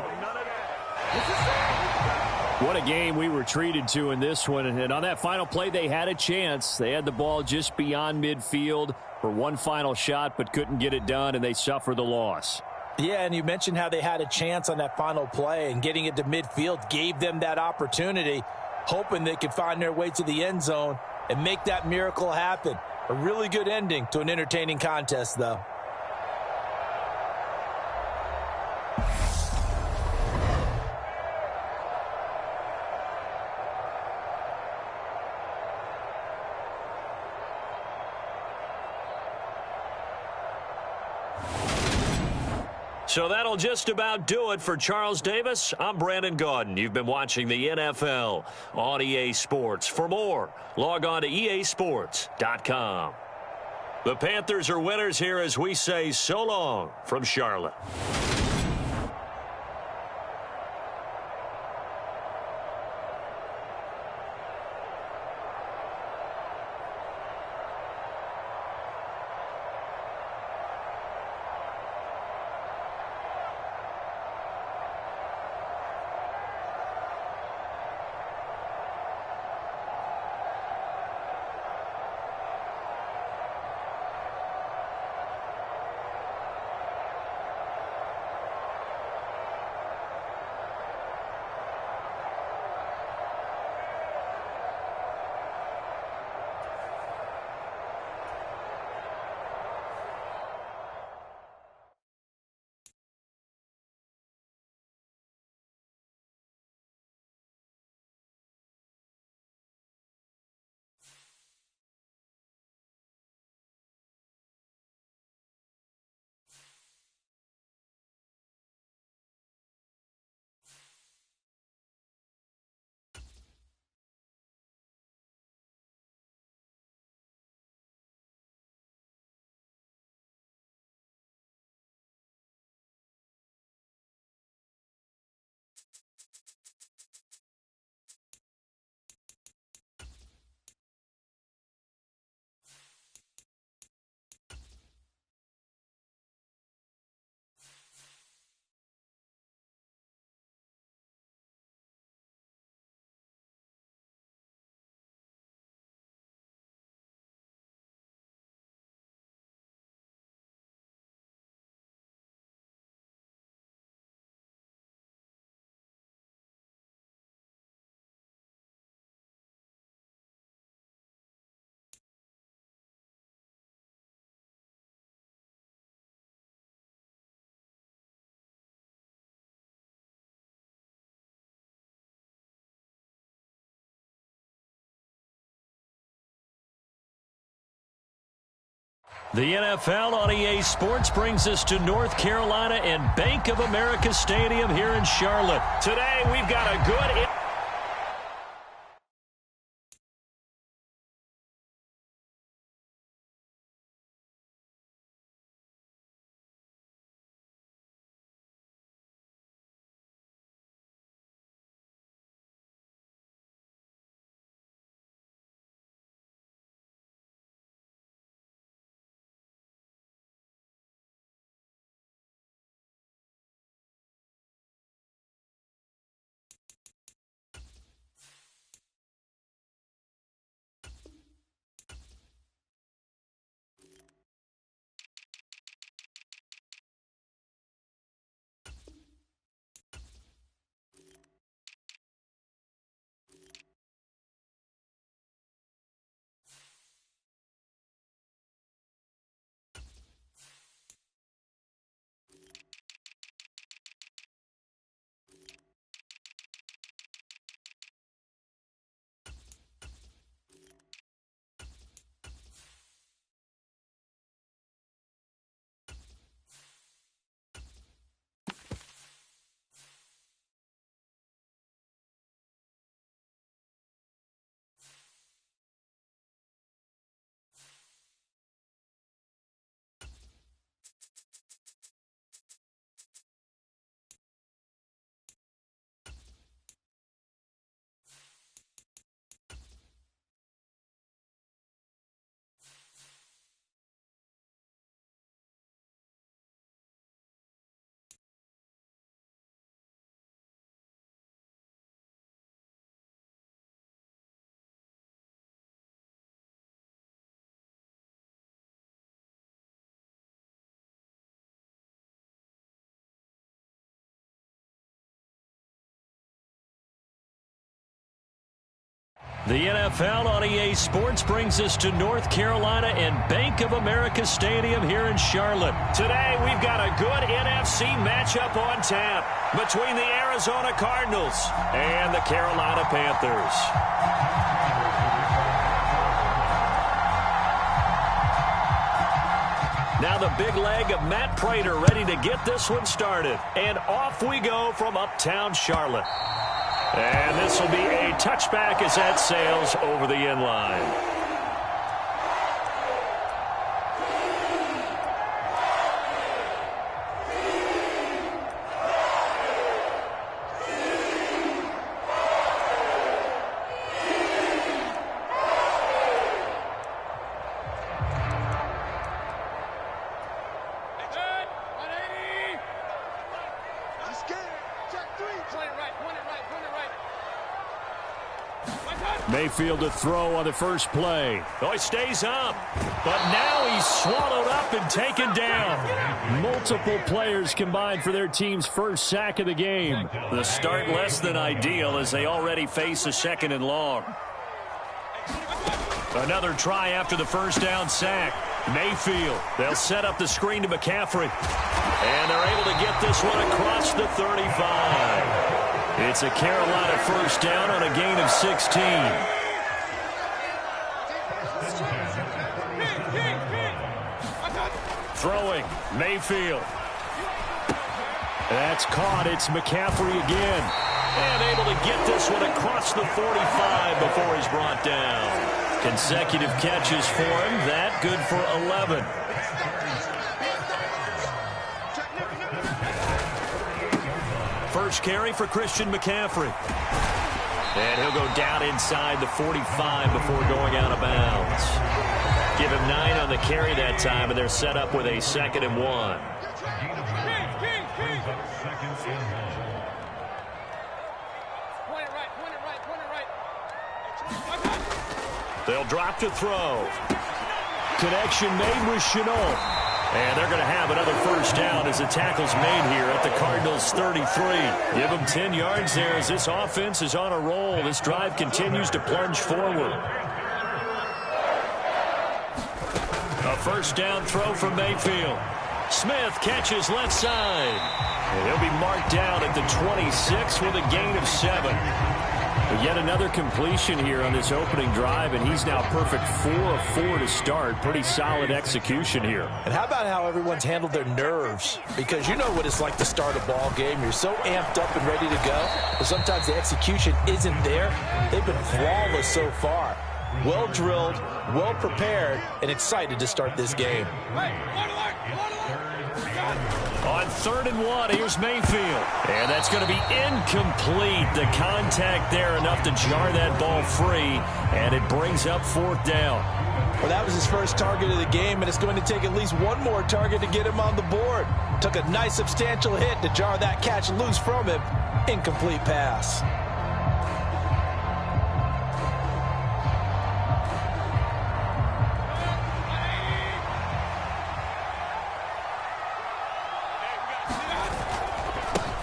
What a game we were treated to in this one. And on that final play, they had a chance. They had the ball just beyond midfield for one final shot, but couldn't get it done, and they suffer the loss. Yeah, and you mentioned how they had a chance on that final play, and getting it to midfield gave them that opportunity, hoping they could find their way to the end zone and make that miracle happen. A really good ending to an entertaining contest, though. So that'll just about do it for Charles Davis. I'm Brandon Gaudin. You've been watching the NFL on EA Sports. For more, log on to easports.com. The Panthers are winners here as we say so long from Charlotte. The NFL on EA Sports brings us to North Carolina and Bank of America Stadium here in Charlotte. Today, we've got a good... The NFL on EA Sports brings us to North Carolina and Bank of America Stadium here in Charlotte. Today, we've got a good NFC matchup on tap between the Arizona Cardinals and the Carolina Panthers. Now the big leg of Matt Prater ready to get this one started. And off we go from uptown Charlotte. And this will be a touchback as that sails over the end line. Mayfield to throw on the first play. Oh, he stays up. But now he's swallowed up and taken down. Multiple players combined for their team's first sack of the game. The start less than ideal as they already face a 2nd and long. Another try after the first down sack. Mayfield. They'll set up the screen to McCaffrey. And they're able to get this one across the 35. It's a Carolina first down on a gain of 16. Throwing, Mayfield. That's caught. It's McCaffrey again. And able to get this one across the 45 before he's brought down. Consecutive catches for him. That good for 11. First carry for Christian McCaffrey. And he'll go down inside the 45 before going out of bounds. Give him 9 on the carry that time, and they're set up with a 2nd and 1. They'll drop to throw. Connection made with Shenault. And they're going to have another first down as the tackle's made here at the Cardinals' 33. Give them 10 yards there as this offense is on a roll. This drive continues to plunge forward. A first down throw from Mayfield. Smith catches left side. And he'll be marked down at the 26 with a gain of 7. Yet another completion here on this opening drive, and he's now perfect 4 of 4 to start. Pretty solid execution here. And how about how everyone's handled their nerves? Because you know what it's like to start a ball game. You're so amped up and ready to go, but sometimes the execution isn't there. They've been flawless so far. Well drilled, well prepared, and excited to start this game. On 3rd and 1, here's Mayfield. And that's going to be incomplete. The contact there enough to jar that ball free, and it brings up 4th down. Well, that was his first target of the game, and it's going to take at least one more target to get him on the board. Took a nice substantial hit to jar that catch loose from him. Incomplete pass.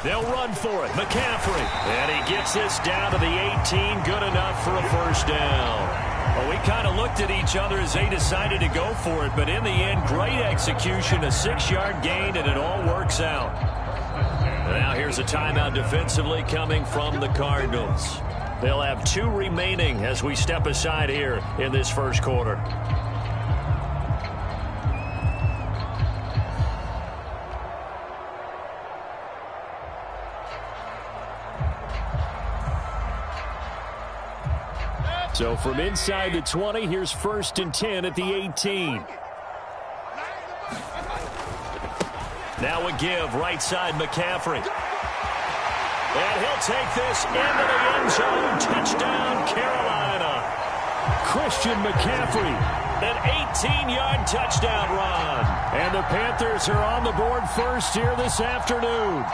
They'll run for it. McCaffrey. And he gets this down to the 18. Good enough for a first down. Well, we kind of looked at each other as they decided to go for it. But in the end, great execution. A 6-yard gain, and it all works out. Now here's a timeout defensively coming from the Cardinals. They'll have 2 remaining as we step aside here in this first quarter. So from inside the 20, here's 1st and 10 at the 18. Now a give, right side McCaffrey. And he'll take this into the end zone. Touchdown, Carolina. Christian McCaffrey, an 18-yard touchdown run. And the Panthers are on the board first here this afternoon.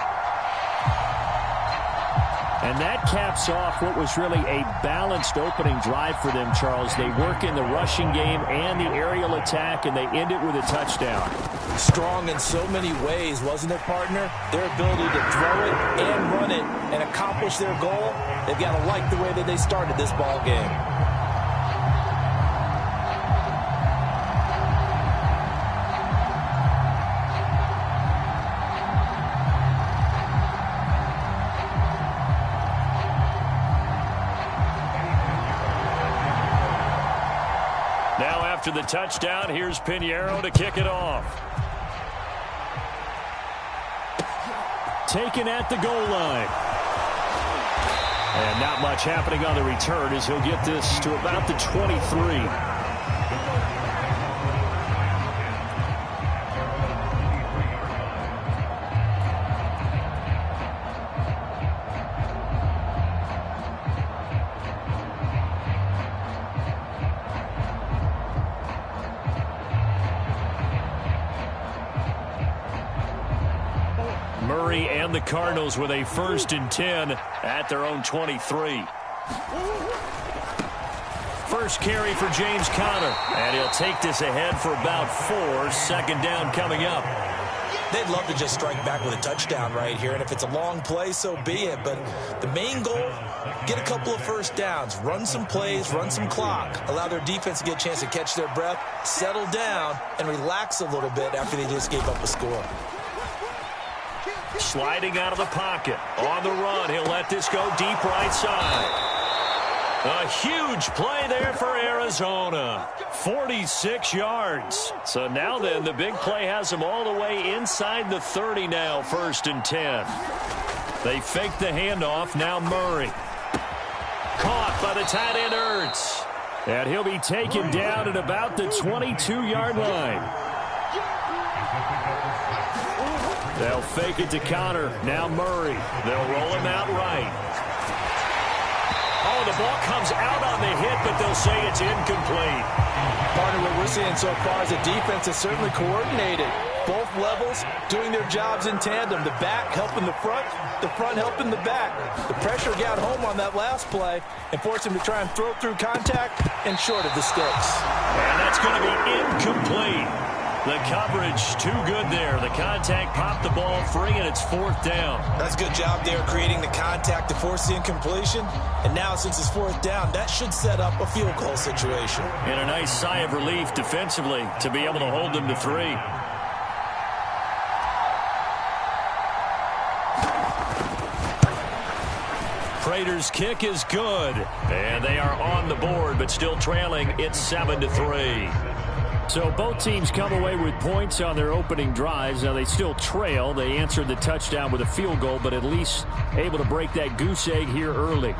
And that caps off what was really a balanced opening drive for them, Charles. They work in the rushing game and the aerial attack, and they end it with a touchdown. Strong in so many ways, wasn't it, partner? Their ability to throw it and run it and accomplish their goal, they've got to like the way that they started this ball game. After the touchdown, here's Pinheiro to kick it off. Taken at the goal line. And not much happening on the return as he'll get this to about the 23. Murray and the Cardinals with a 1st and 10 at their own 23. First carry for James Conner, and he'll take this ahead for about 4. 2nd down coming up. They'd love to just strike back with a touchdown right here, and if it's a long play, so be it. But the main goal, get a couple of first downs, run some plays, run some clock, allow their defense to get a chance to catch their breath, settle down, and relax a little bit after they just gave up a score. Sliding out of the pocket. On the run, he'll let this go deep right side. A huge play there for Arizona. 46 yards. So now then, the big play has them all the way inside the 30 now, 1st and 10. They fake the handoff. Now Murray. Caught by the tight end Ertz. And he'll be taken down at about the 22-yard line. They'll fake it to Conner. Now Murray. They'll roll him out right. Oh, the ball comes out on the hit, but they'll say it's incomplete. Partner, what we're seeing so far is the defense is certainly coordinated. Both levels doing their jobs in tandem. The back helping the front helping the back. The pressure got home on that last play and forced him to try and throw through contact and short of the sticks. And that's going to be incomplete. The coverage too good there. The contact popped the ball free, and it's 4th down. That's a good job there creating the contact to force the incompletion. And now since it's 4th down, that should set up a field goal situation. And a nice sigh of relief defensively to be able to hold them to 3. Prater's kick is good. And they are on the board, but still trailing. It's 7-3. So both teams come away with points on their opening drives. Now they still trail. They answered the touchdown with a field goal, but at least able to break that goose egg here early.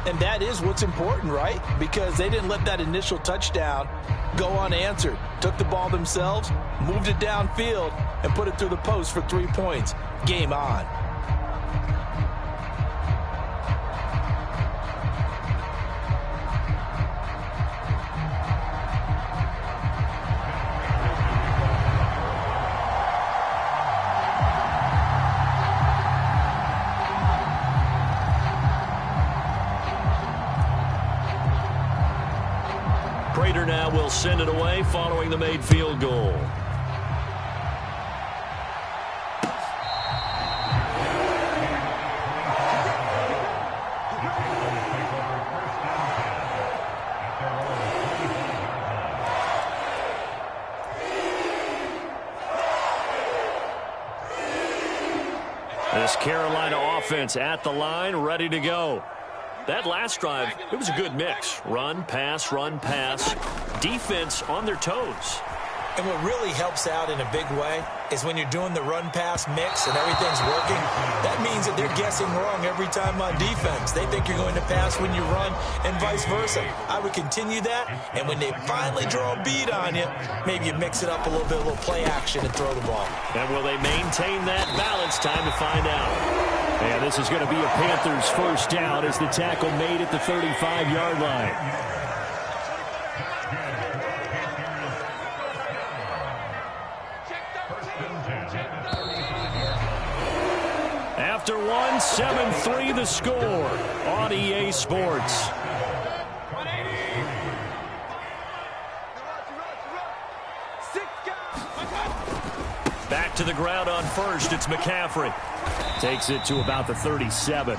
And that is what's important, right? Because they didn't let that initial touchdown go unanswered. Took the ball themselves, moved it downfield, and put it through the post for 3 points. Game on. Prater now will send it away following the made field goal. This Carolina offense at the line, ready to go. That last drive, it was a good mix. Run, pass, defense on their toes. And what really helps out in a big way is when you're doing the run-pass mix and everything's working, that means that they're guessing wrong every time on defense. They think you're going to pass when you run and vice versa. I would continue that, and when they finally draw a beat on you, maybe you mix it up a little bit, a little play action and throw the ball. And will they maintain that balance? Time to find out. And this is going to be a Panthers first down as the tackle made at the 35-yard line. After one, 7-3 the score on EA Sports. Back to the ground on first. It's McCaffrey. Takes it to about the 37. Oh,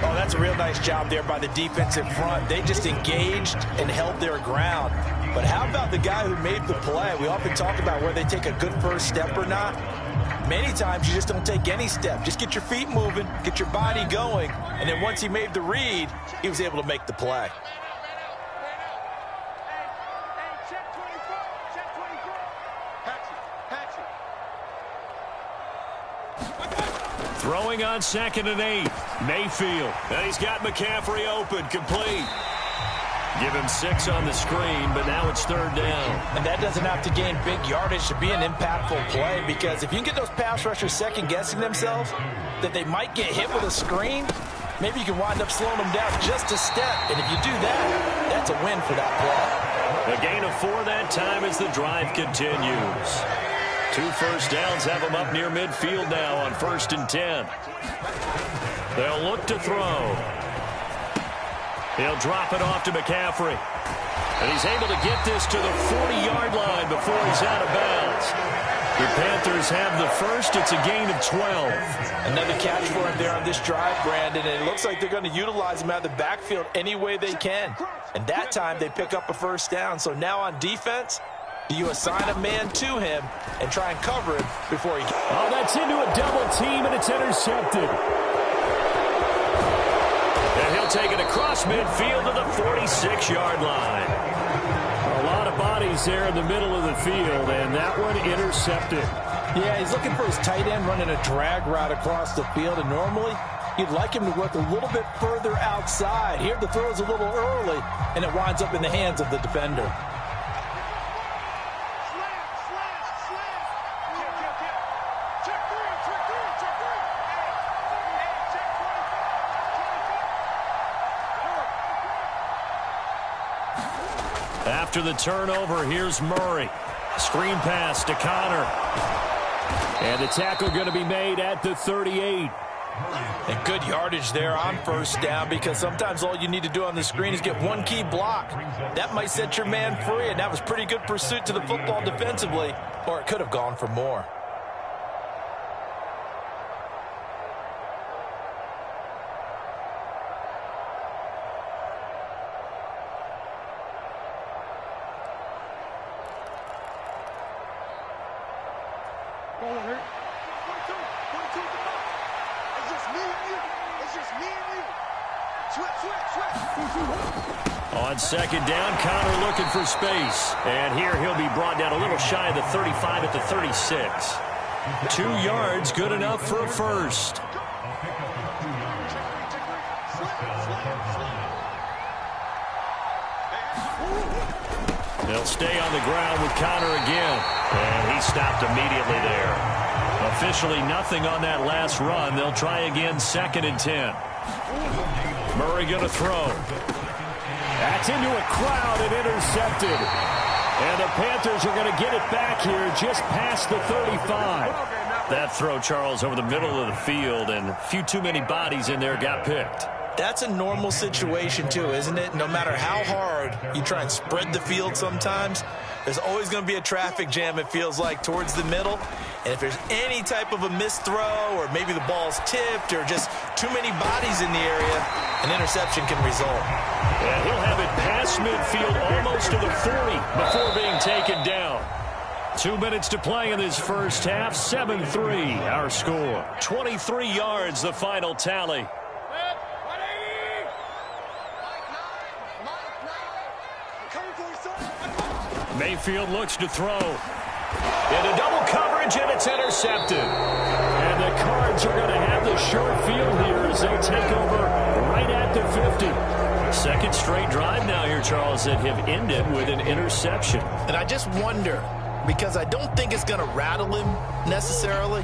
that's a real nice job there by the defensive front. They just engaged and held their ground. But how about the guy who made the play? We often talk about where they take a good first step or not. Many times you just don't take any step. Just get your feet moving, get your body going, and then once he made the read, he was able to make the play. Throwing on 2nd and 8. Mayfield. And he's got McCaffrey open. Complete. Give him 6 on the screen, but now it's 3rd down. And that doesn't have to gain big yardage to be an impactful play, because if you can get those pass rushers second-guessing themselves that they might get hit with a screen, maybe you can wind up slowing them down just a step. And if you do that, that's a win for that play. A gain of 4 that time as the drive continues. 2 first downs have them up near midfield now on 1st and 10. They'll look to throw. He'll drop it off to McCaffrey. And he's able to get this to the 40-yard line before he's out of bounds. The Panthers have the first. It's a gain of 12. Another catch for him there on this drive, Brandon, and it looks like they're going to utilize him out of the backfield any way they can. And that time they pick up a first down. So now on defense, you assign a man to him and try and cover him before he... Oh, that's into a double team, and it's intercepted. And he'll take it across midfield to the 46-yard line. A lot of bodies there in the middle of the field, and that one intercepted. Yeah, he's looking for his tight end running a drag route across the field, and normally you'd like him to work a little bit further outside. Here the throw is a little early, and it winds up in the hands of the defender. After the turnover, here's Murray. Screen pass to Connor. And the tackle going to be made at the 38. And good yardage there on first down, because sometimes all you need to do on the screen is get one key block. That might set your man free, and that was pretty good pursuit to the football defensively, or it could have gone for more. On second down, Connor looking for space. And here he'll be brought down a little shy of the 35 at the 36. 2 yards, good enough for a first. They'll stay on the ground with Connor again. And he stopped immediately there. Officially nothing on that last run. They'll try again, 2nd and 10. Murray going to throw. That's into a crowd and intercepted. And the Panthers are going to get it back here just past the 35. That throw, Charles, over the middle of the field, and a few too many bodies in there got picked. That's a normal situation, too, isn't it? No matter how hard you try and spread the field sometimes, there's always going to be a traffic jam, it feels like, towards the middle. And if there's any type of a missed throw or maybe the ball's tipped or just too many bodies in the area, an interception can result. And he'll have it past midfield almost to the 40 before being taken down. 2 minutes to play in this first half. 7-3 our score. 23 yards the final tally. Mayfield looks to throw. Into double coverage, and it's intercepted. And the Cards are going to have the short field here as they take over right at the 50. Second straight drive now here, Charles, that have ended with an interception. And I just wonder, because I don't think it's going to rattle him necessarily,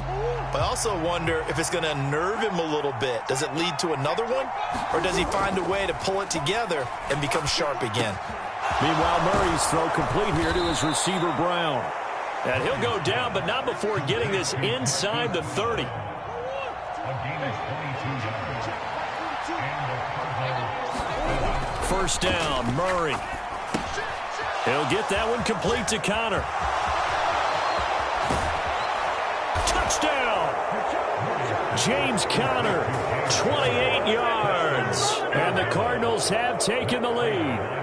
but I also wonder if it's going to unnerve him a little bit. Does it lead to another one? Or does he find a way to pull it together and become sharp again? Meanwhile, Murray's throw complete here to his receiver, Brown. And he'll go down, but not before getting this inside the 30. First down, Murray. He'll get that one complete to Connor. Touchdown! James Conner, 28 yards. And the Cardinals have taken the lead.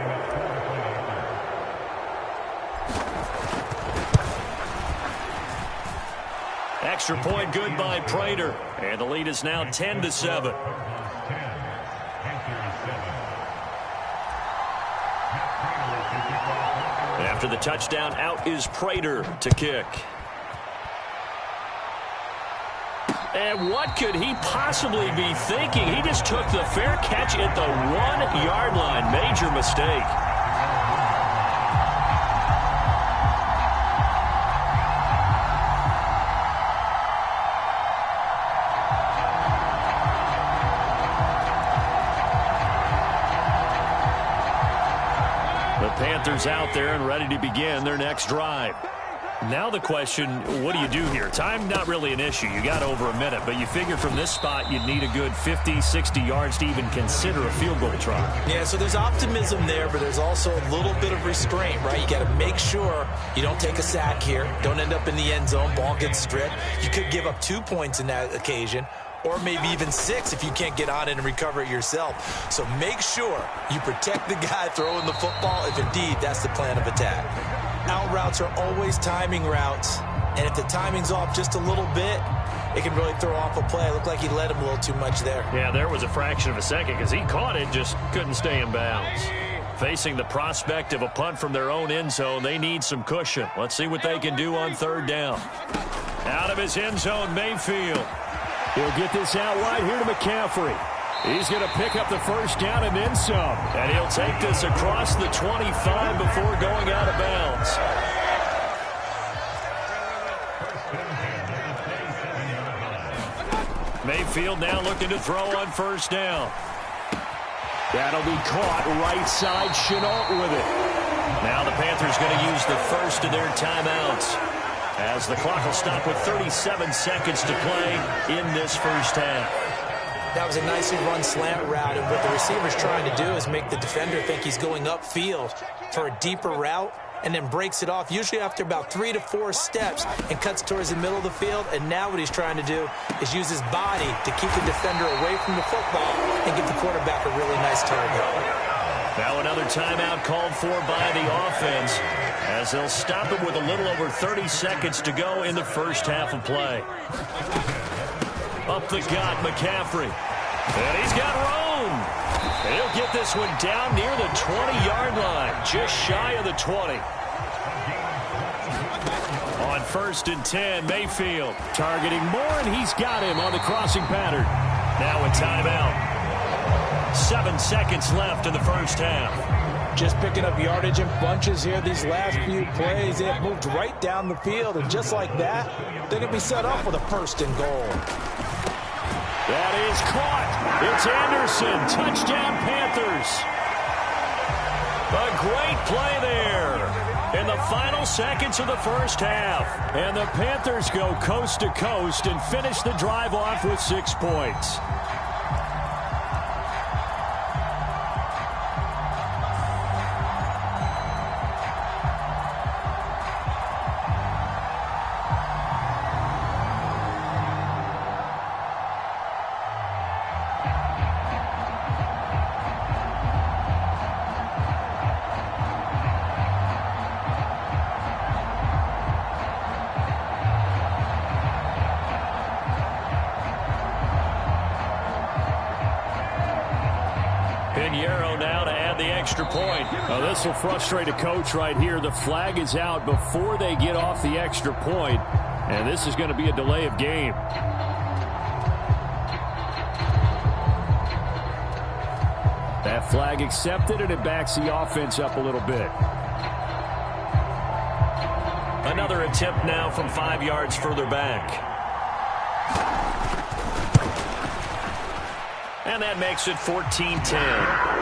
Extra point good by Prater. And the lead is now 10-7. After the touchdown, out is Prater to kick. And what could he possibly be thinking? He just took the fair catch at the 1-yard line. Major mistake. Panthers out there and ready to begin their next drive. Now the question, what do you do here? Time not really an issue. You got over a minute, but you figure from this spot you'd need a good 50, 60 yards to even consider a field goal try. Yeah, so there's optimism there, but there's also a little bit of restraint, right? You got to make sure you don't take a sack here. Don't end up in the end zone. Ball gets stripped. You could give up 2 points in that occasion, or maybe even 6 if you can't get on it and recover it yourself. So make sure you protect the guy throwing the football if indeed that's the plan of attack. Out routes are always timing routes, and if the timing's off just a little bit, it can really throw off a play. It looked like he let him a little too much there. Yeah, there was a fraction of a second because he caught it, just couldn't stay in bounds. Facing the prospect of a punt from their own end zone, they need some cushion. Let's see what they can do on third down. Out of his end zone, Mayfield. He'll get this out wide here to McCaffrey. He's going to pick up the first down and then some. And he'll take this across the 25 before going out of bounds. Mayfield now looking to throw on first down. That'll be caught right side. Shenault with it. Now the Panthers going to use the first of their timeouts, as the clock will stop with 37 seconds to play in this first half. That was a nicely run slant route, and what the receiver's trying to do is make the defender think he's going upfield for a deeper route, and then breaks it off, usually after about 3 to 4 steps, and cuts towards the middle of the field. And now what he's trying to do is use his body to keep the defender away from the football and give the quarterback a really nice target. Now another timeout called for by the offense, as they'll stop it with a little over 30 seconds to go in the first half of play. Up the gut, McCaffrey. And he's got room. And he'll get this one down near the 20-yard line, just shy of the 20. On 1st and 10, Mayfield targeting Moore, and he's got him on the crossing pattern. Now a timeout. 7 seconds left in the first half. Just picking up yardage in bunches here these last few plays. They have moved right down the field, and just like that, they're going to be set up for the 1st and goal. That is caught. It's Anderson. Touchdown, Panthers. A great play there in the final seconds of the first half. And the Panthers go coast to coast and finish the drive off with 6 points. Point. This will frustrate a coach right here. The flag is out before they get off the extra point, and this is going to be a delay of game. That flag accepted, and it backs the offense up a little bit. Another attempt now from 5 yards further back. And that makes it 14-10.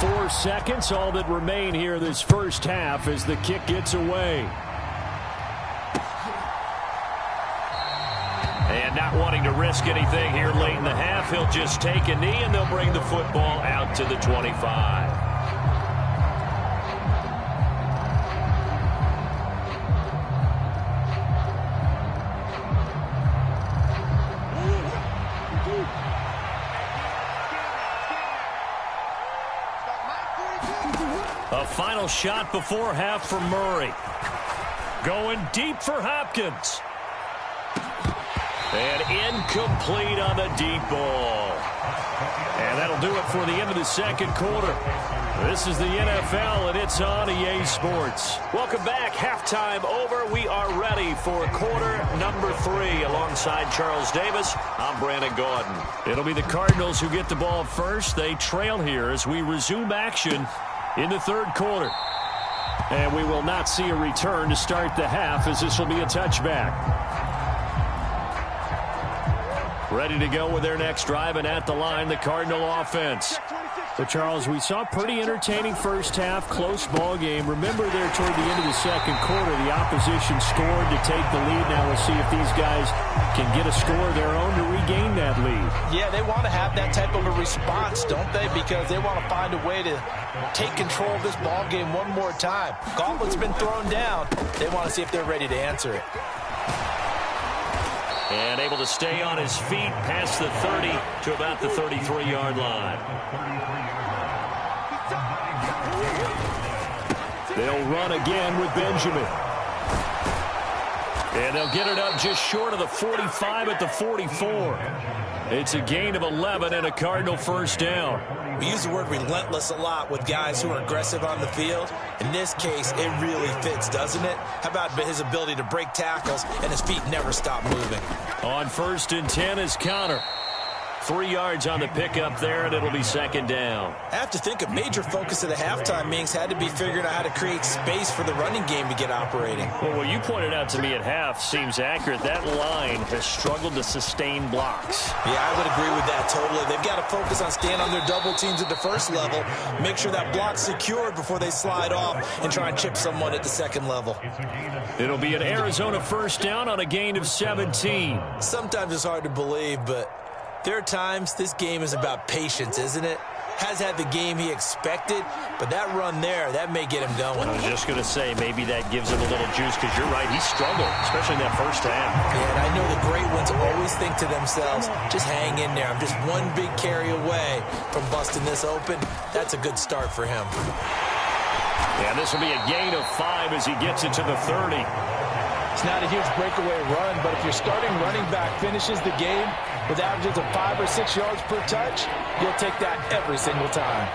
4 seconds, all that remain here this first half as the kick gets away. And not wanting to risk anything here late in the half, he'll just take a knee and they'll bring the football out to the 25. A final shot before half for Murray. Going deep for Hopkins. And incomplete on the deep ball. And that'll do it for the end of the second quarter. This is the NFL, and it's on EA Sports. Welcome back. Halftime over. We are ready for quarter number 3. Alongside Charles Davis, I'm Brandon Gaudin. It'll be the Cardinals who get the ball first. They trail here as we resume action in the third quarter. And we will not see a return to start the half, as this will be a touchback. Ready to go with their next drive, and at the line, the Cardinal offense. So, Charles, we saw a pretty entertaining first half, close ball game. Remember there toward the end of the second quarter, the opposition scored to take the lead. Now we'll see if these guys can get a score of their own to regain that lead. Yeah, they want to have that type of a response, don't they? Because they want to find a way to take control of this ball game one more time. Gauntlet's been thrown down. They want to see if they're ready to answer it. And able to stay on his feet past the 30 to about the 33-yard line. They'll run again with Benjamin. And they'll get it up just short of the 45 at the 44. It's a gain of 11 and a Cardinal first down. We use the word relentless a lot with guys who are aggressive on the field. In this case, it really fits, doesn't it? How about his ability to break tackles and his feet never stop moving? On 1st and 10 is Connor. 3 yards on the pickup there, and it'll be second down. I have to think a major focus of the halftime meetings had to be figuring out how to create space for the running game to get operating. Well, what you pointed out to me at half seems accurate. That line has struggled to sustain blocks. Yeah, I would agree with that totally. They've got to focus on staying on their double teams at the first level, make sure that block's secured before they slide off and try and chip someone at the second level. It'll be an Arizona first down on a gain of 17. Sometimes it's hard to believe, but there are times this game is about patience, isn't it? has had the game he expected, but that run there, that may get him going. I was just going to say, maybe that gives him a little juice, because you're right, he struggled, especially in that first half. Yeah, and I know the great ones always think to themselves, just hang in there. I'm just one big carry away from busting this open. That's a good start for him. And this will be a gain of 5 as he gets it to the 30. It's not a huge breakaway run, but if your starting running back finishes the game with averages of 5 or 6 yards per touch, you'll take that every single time.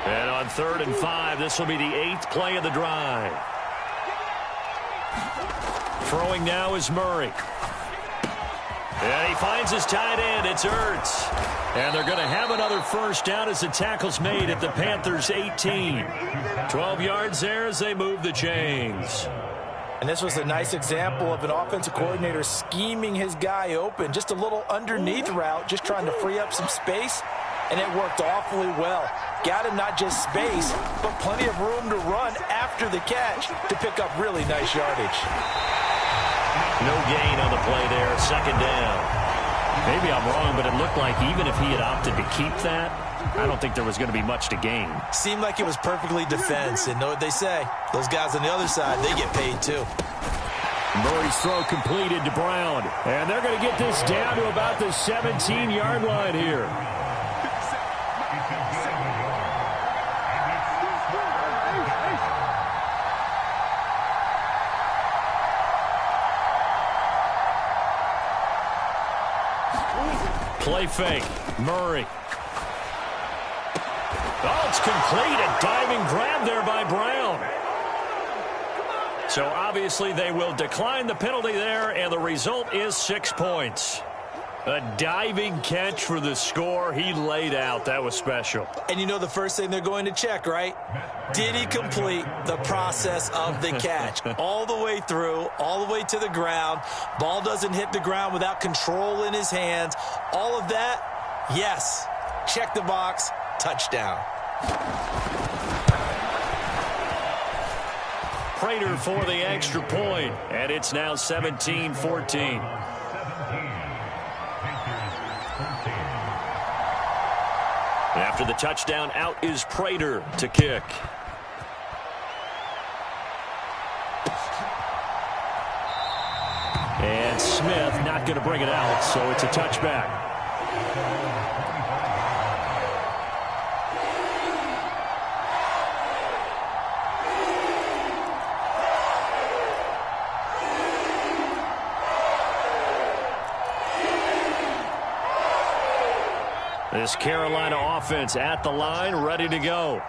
And on 3rd and 5, this will be the 8th play of the drive. Throwing now is Murray. And he finds his tight end. It's Ertz. And they're going to have another first down as the tackle's made at the Panthers' 18. 12 yards there as they move the chains. And this was a nice example of an offensive coordinator scheming his guy open. Just a little underneath route, just trying to free up some space. And it worked awfully well. Got him not just space, but plenty of room to run after the catch to pick up really nice yardage. No gain on the play there, second down. Maybe I'm wrong, but it looked like even if he had opted to keep that, I don't think there was going to be much to gain. Seemed like it was perfectly defense, and know what they say. Those guys on the other side, they get paid too. Murray's throw completed to Brown. And they're going to get this down to about the 17-yard line here. Play fake. Murray. Oh, it's complete. A diving grab there by Brown. So obviously they will decline the penalty there, and the result is 6 points. A diving catch for the score. He laid out. That was special. And you know the first thing they're going to check, right? Did he complete the process of the catch? All the way through, all the way to the ground. Ball doesn't hit the ground without control in his hands. All of that, yes. Check the box. Touchdown. Prater for the extra point, and it's now 17-14. After the touchdown, out is Prater to kick. And Smith not going to bring it out, so it's a touchback. This Carolina offense at the line, ready to go.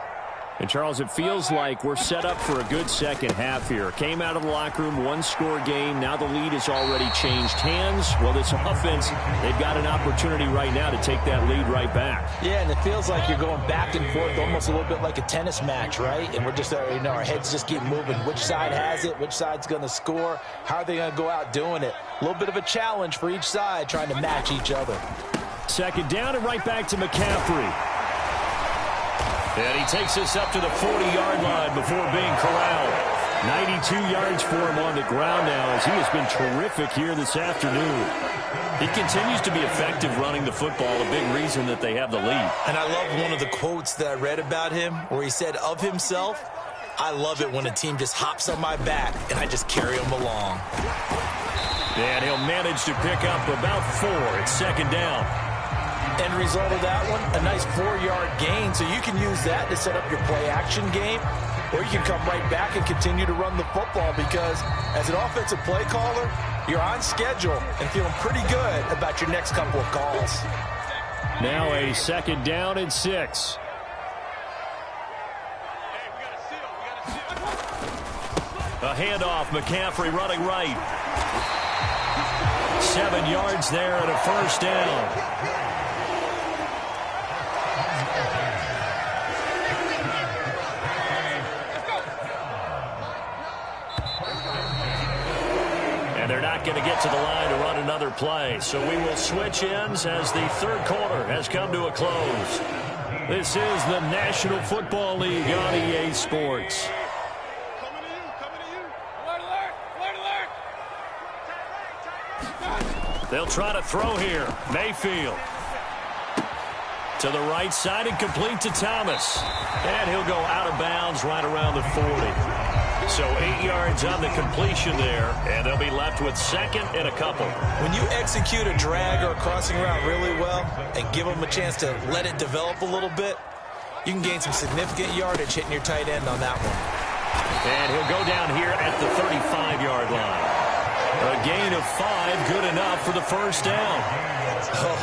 And, Charles, it feels like we're set up for a good second half here. Came out of the locker room, one-score game. Now the lead has already changed hands. Well, this offense, they've got an opportunity right now to take that lead right back. Yeah, and it feels like you're going back and forth almost a little bit like a tennis match, right? And we're just, our heads just keep moving. Which side has it? Which side's going to score? How are they going to go out doing it? A little bit of a challenge for each side trying to match each other. Second down and right back to McCaffrey. And he takes this up to the 40-yard line before being corralled. 92 yards for him on the ground now as he has been terrific here this afternoon. He continues to be effective running the football, a big reason that they have the lead. And I love one of the quotes that I read about him where he said of himself, I love it when a team just hops on my back and I just carry them along. And he'll manage to pick up about 4 at second down. End result of that one, a nice 4-yard gain. So you can use that to set up your play-action game, or you can come right back and continue to run the football because as an offensive play caller, you're on schedule and feeling pretty good about your next couple of calls. Now a second down and 6. A handoff, McCaffrey running right. 7 yards there and a first down. They're not going to get to the line to run another play. So we will switch ends as the third quarter has come to a close. This is the National Football League on EA Sports. They'll try to throw here. Mayfield. To the right side and complete to Thomas. And he'll go out of bounds right around the 40. So 8 yards on the completion there, and they'll be left with second and a couple. When you execute a drag or a crossing route really well and give them a chance to let it develop a little bit, you can gain some significant yardage hitting your tight end on that one. And he'll go down here at the 35-yard line. A gain of 5, good enough for the first down.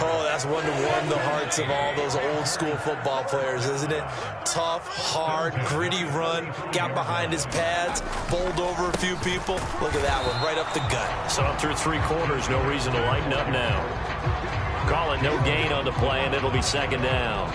Oh, that's one to warm the hearts of all those old-school football players, isn't it? Tough, hard, gritty run, got behind his pads, bowled over a few people. Look at that one, right up the gut. So up through 3 quarters, no reason to lighten up now. Call it no gain on the play, and it'll be second down.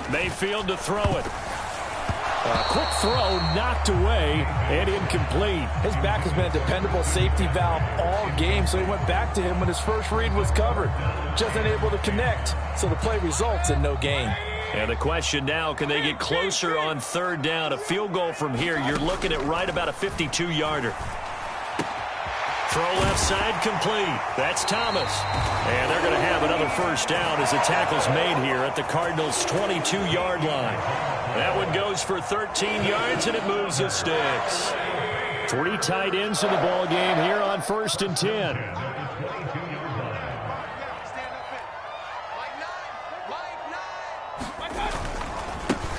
Mayfield to throw it. A quick throw knocked away and incomplete. His back has been a dependable safety valve all game, so he went back to him when his first read was covered. Just unable to connect, so the play results in no gain. And the question now, can they get closer on third down? A field goal from here, you're looking at right about a 52-yarder. Throw left side complete. That's Thomas. And they're going to have another first down as the tackle's made here at the Cardinals' 22-yard line. That one goes for 13 yards, and it moves the sticks. 3 tight ends in the ball game here on 1st and 10.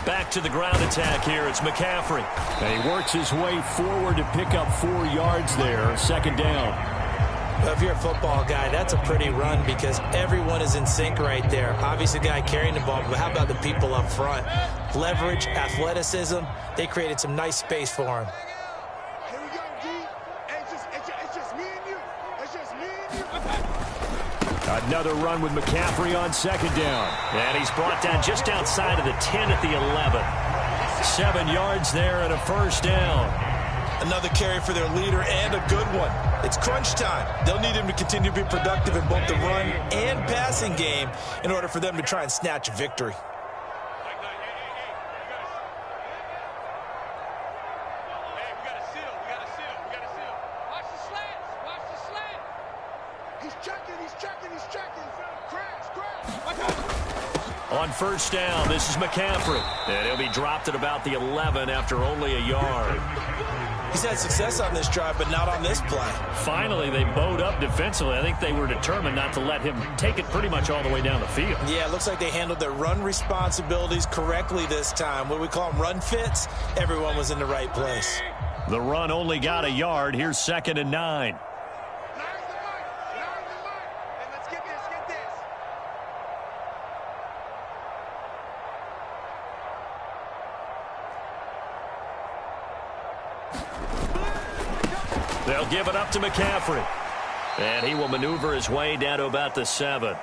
Back to the ground attack here. It's McCaffrey. And he works his way forward to pick up 4 yards there. Second down. Well, if you're a football guy, that's a pretty run because everyone is in sync right there. Obviously, the guy carrying the ball, but how about the people up front? Leverage, athleticism, they created some nice space for him. Here we go, D. It's just me and you. It's just me and you. Another run with McCaffrey on second down. And he's brought down just outside of the 10 at the 11. 7 yards there and a first down. Another carry for their leader and a good one. It's crunch time. They'll need him to continue to be productive in both the run and passing game in order for them to try and snatch a victory. On first down, this is McCaffrey. And he'll be dropped at about the 11 after only a yard. He's had success on this drive, but not on this play. Finally, they bowed up defensively. I think they were determined not to let him take it pretty much all the way down the field. Yeah, it looks like they handled their run responsibilities correctly this time. What we call them run fits, everyone was in the right place. The run only got a yard. Here's 2nd and 9. They'll give it up to McCaffrey. And he will maneuver his way down to about the 7.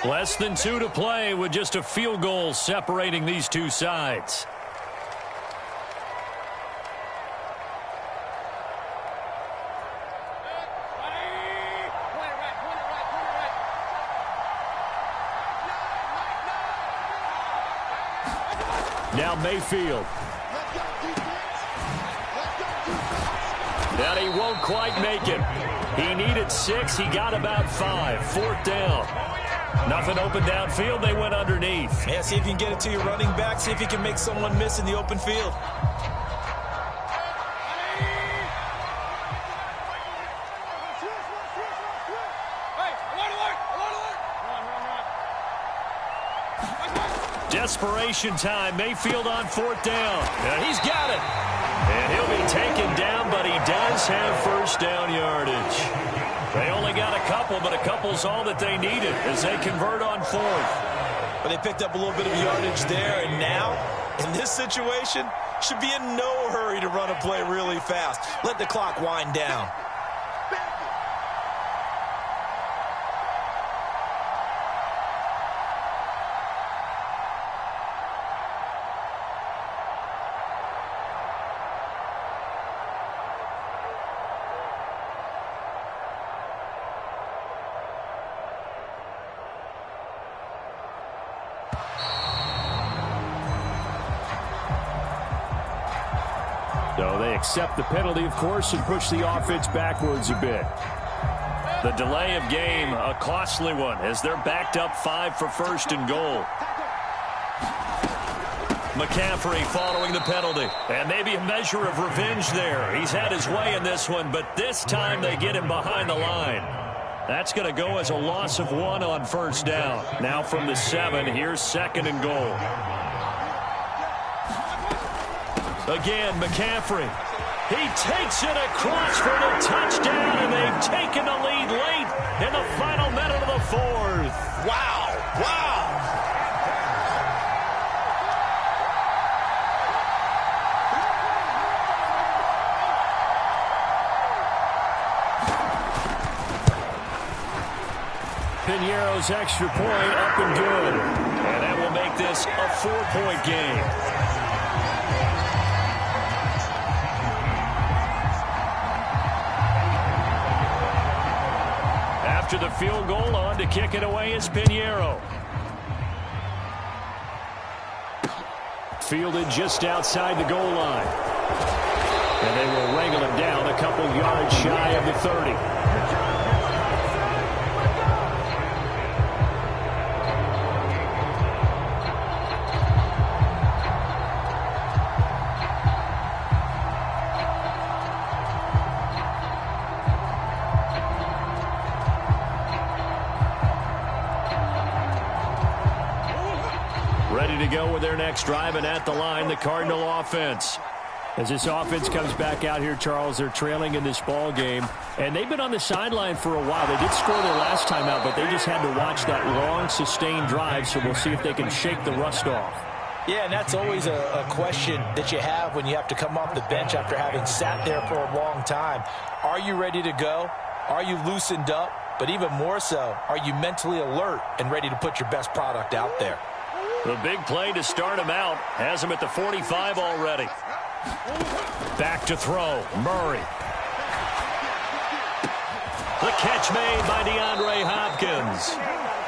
Less than 2 to play with just a field goal separating these two sides. Now Mayfield. And he won't quite make it. He needed 6. He got about 5. 4th down. Nothing open downfield. They went underneath. Yeah, see if you can get it to your running back. See if you can make someone miss in the open field. Desperation time. Mayfield on 4th down. And he's got it. And he'll be taken down, but he does have first down yardage. They only got a couple, but a couple's all that they needed as they convert on 4th. But they picked up a little bit of yardage there, and now, in this situation, should be in no hurry to run a play really fast. Let the clock wind down. accept the penalty, of course, and push the offense backwards a bit. The delay of game, a costly one, as they're backed up 5 for first and goal. McCaffrey following the penalty. And maybe a measure of revenge there. He's had his way in this one, but this time they get him behind the line. That's going to go as a loss of 1 on first down. Now from the 7, here's 2nd and goal. Again, McCaffrey. He takes it across for the touchdown, and they've taken the lead late in the final minute of the 4th. Wow! Wow! Piñeiro's extra point up and good. And that will make this a 4-point game. After the field goal, on to kick it away is Piñeiro. Fielded just outside the goal line. And they will wrangle him down a couple yards shy of the 30. Ready to go with their next drive, and at the line, the Cardinal offense. As this offense comes back out here, Charles, they're trailing in this ball game, and they've been on the sideline for a while. They did score their last time out, but they just had to watch that long, sustained drive, so we'll see if they can shake the rust off. Yeah, and that's always a question that you have when you have to come off the bench after having sat there for a long time. Are you ready to go? Are you loosened up? But even more so, are you mentally alert and ready to put your best product out there? The big play to start him out has him at the 45 already. Back to throw. Murray. The catch made by DeAndre Hopkins.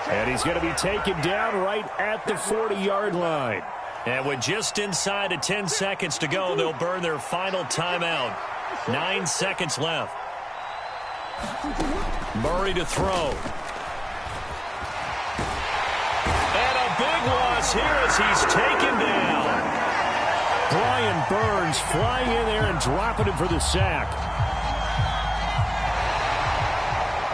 And he's going to be taken down right at the 40-yard line. And with just inside of 10 seconds to go, they'll burn their final timeout. 9 seconds left. Murray to throw. And a big loss here as he's taken down. Brian Burns flying in there and dropping him for the sack.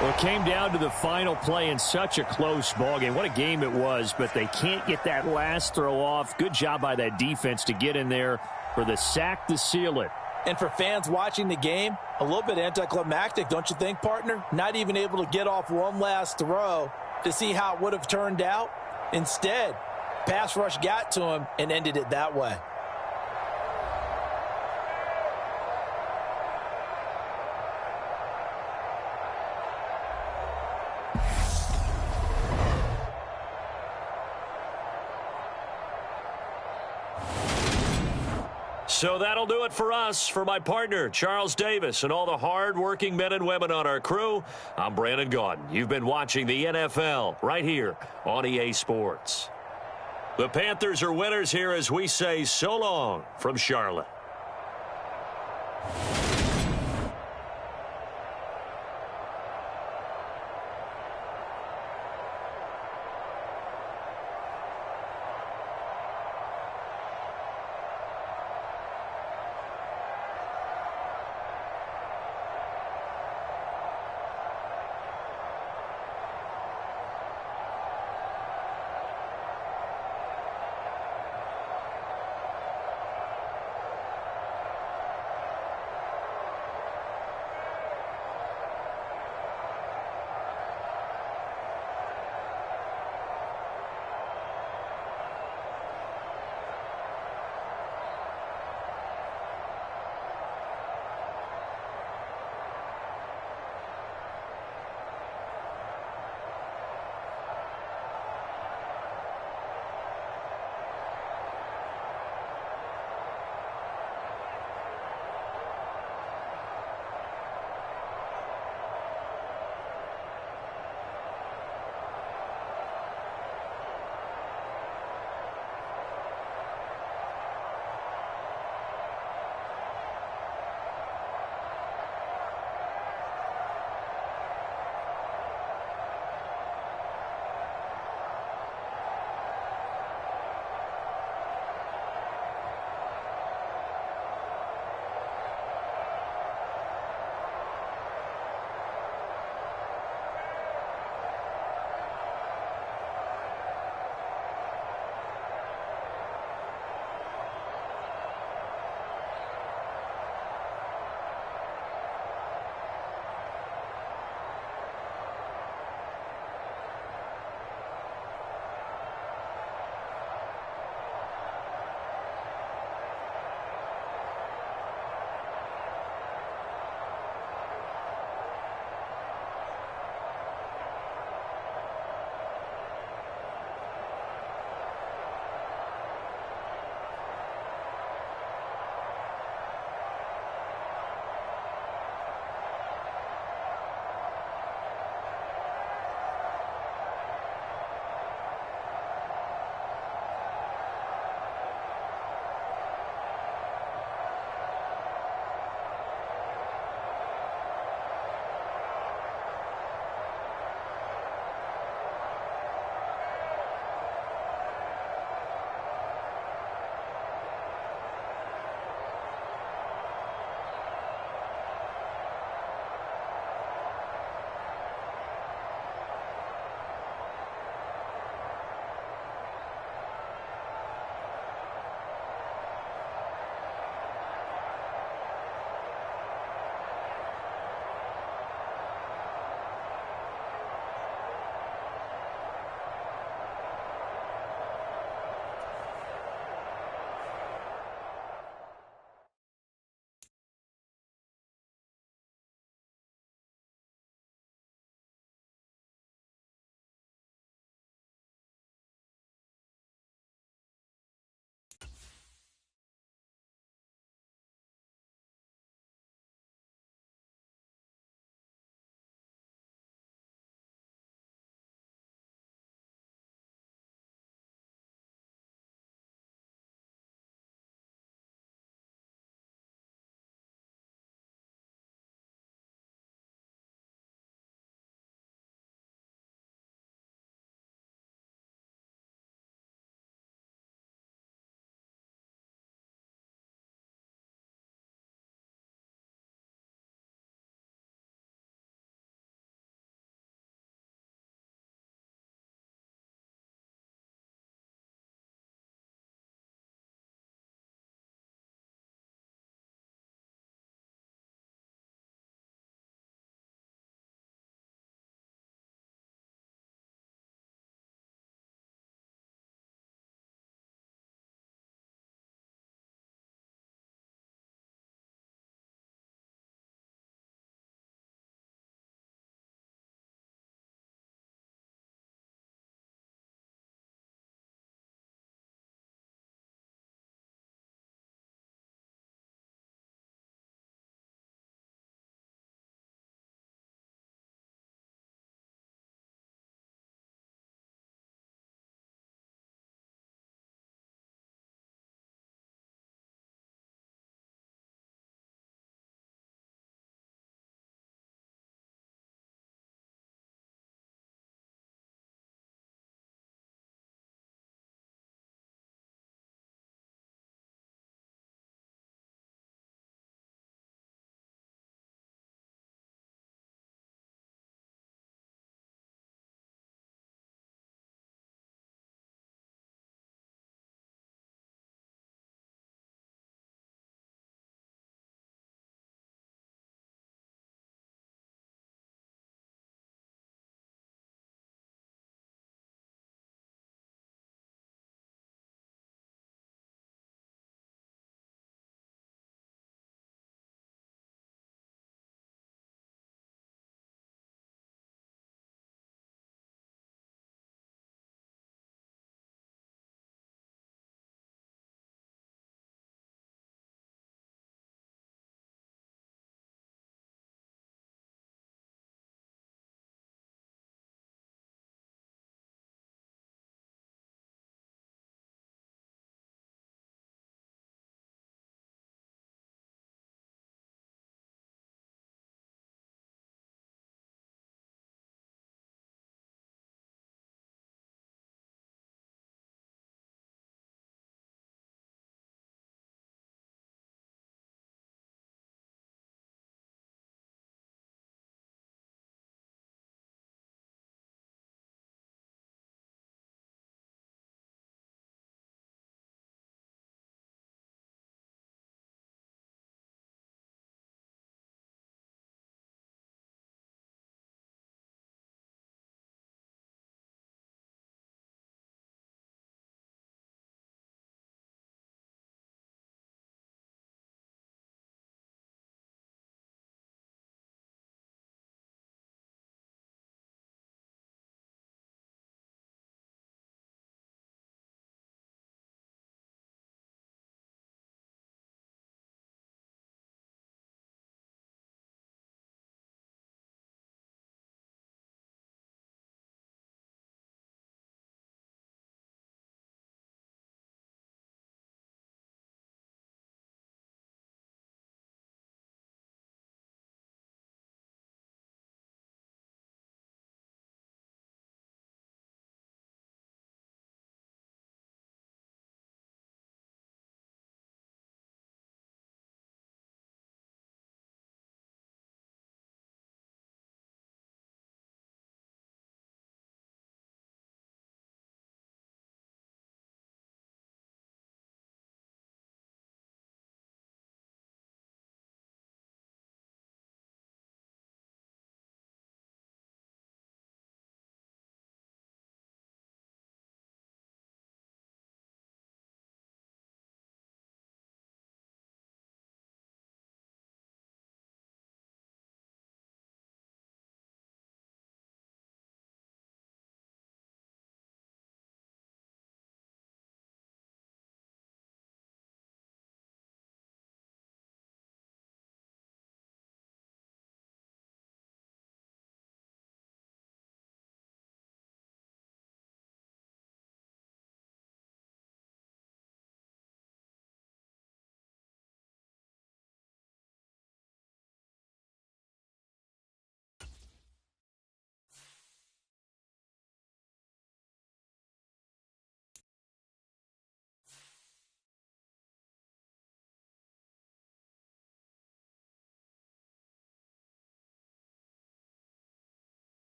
Well, it came down to the final play in such a close ball game. What a game it was, but they can't get that last throw off. Good job by that defense to get in there for the sack to seal it. And for fans watching the game, a little bit anticlimactic, don't you think, partner? Not even able to get off one last throw to see how it would have turned out. Instead, pass rush got to him and ended it that way. So that'll do it for us. For my partner, Charles Davis, and all the hard-working men and women on our crew, I'm Brandon Gaudin. You've been watching the NFL right here on EA Sports. The Panthers are winners here as we say so long from Charlotte.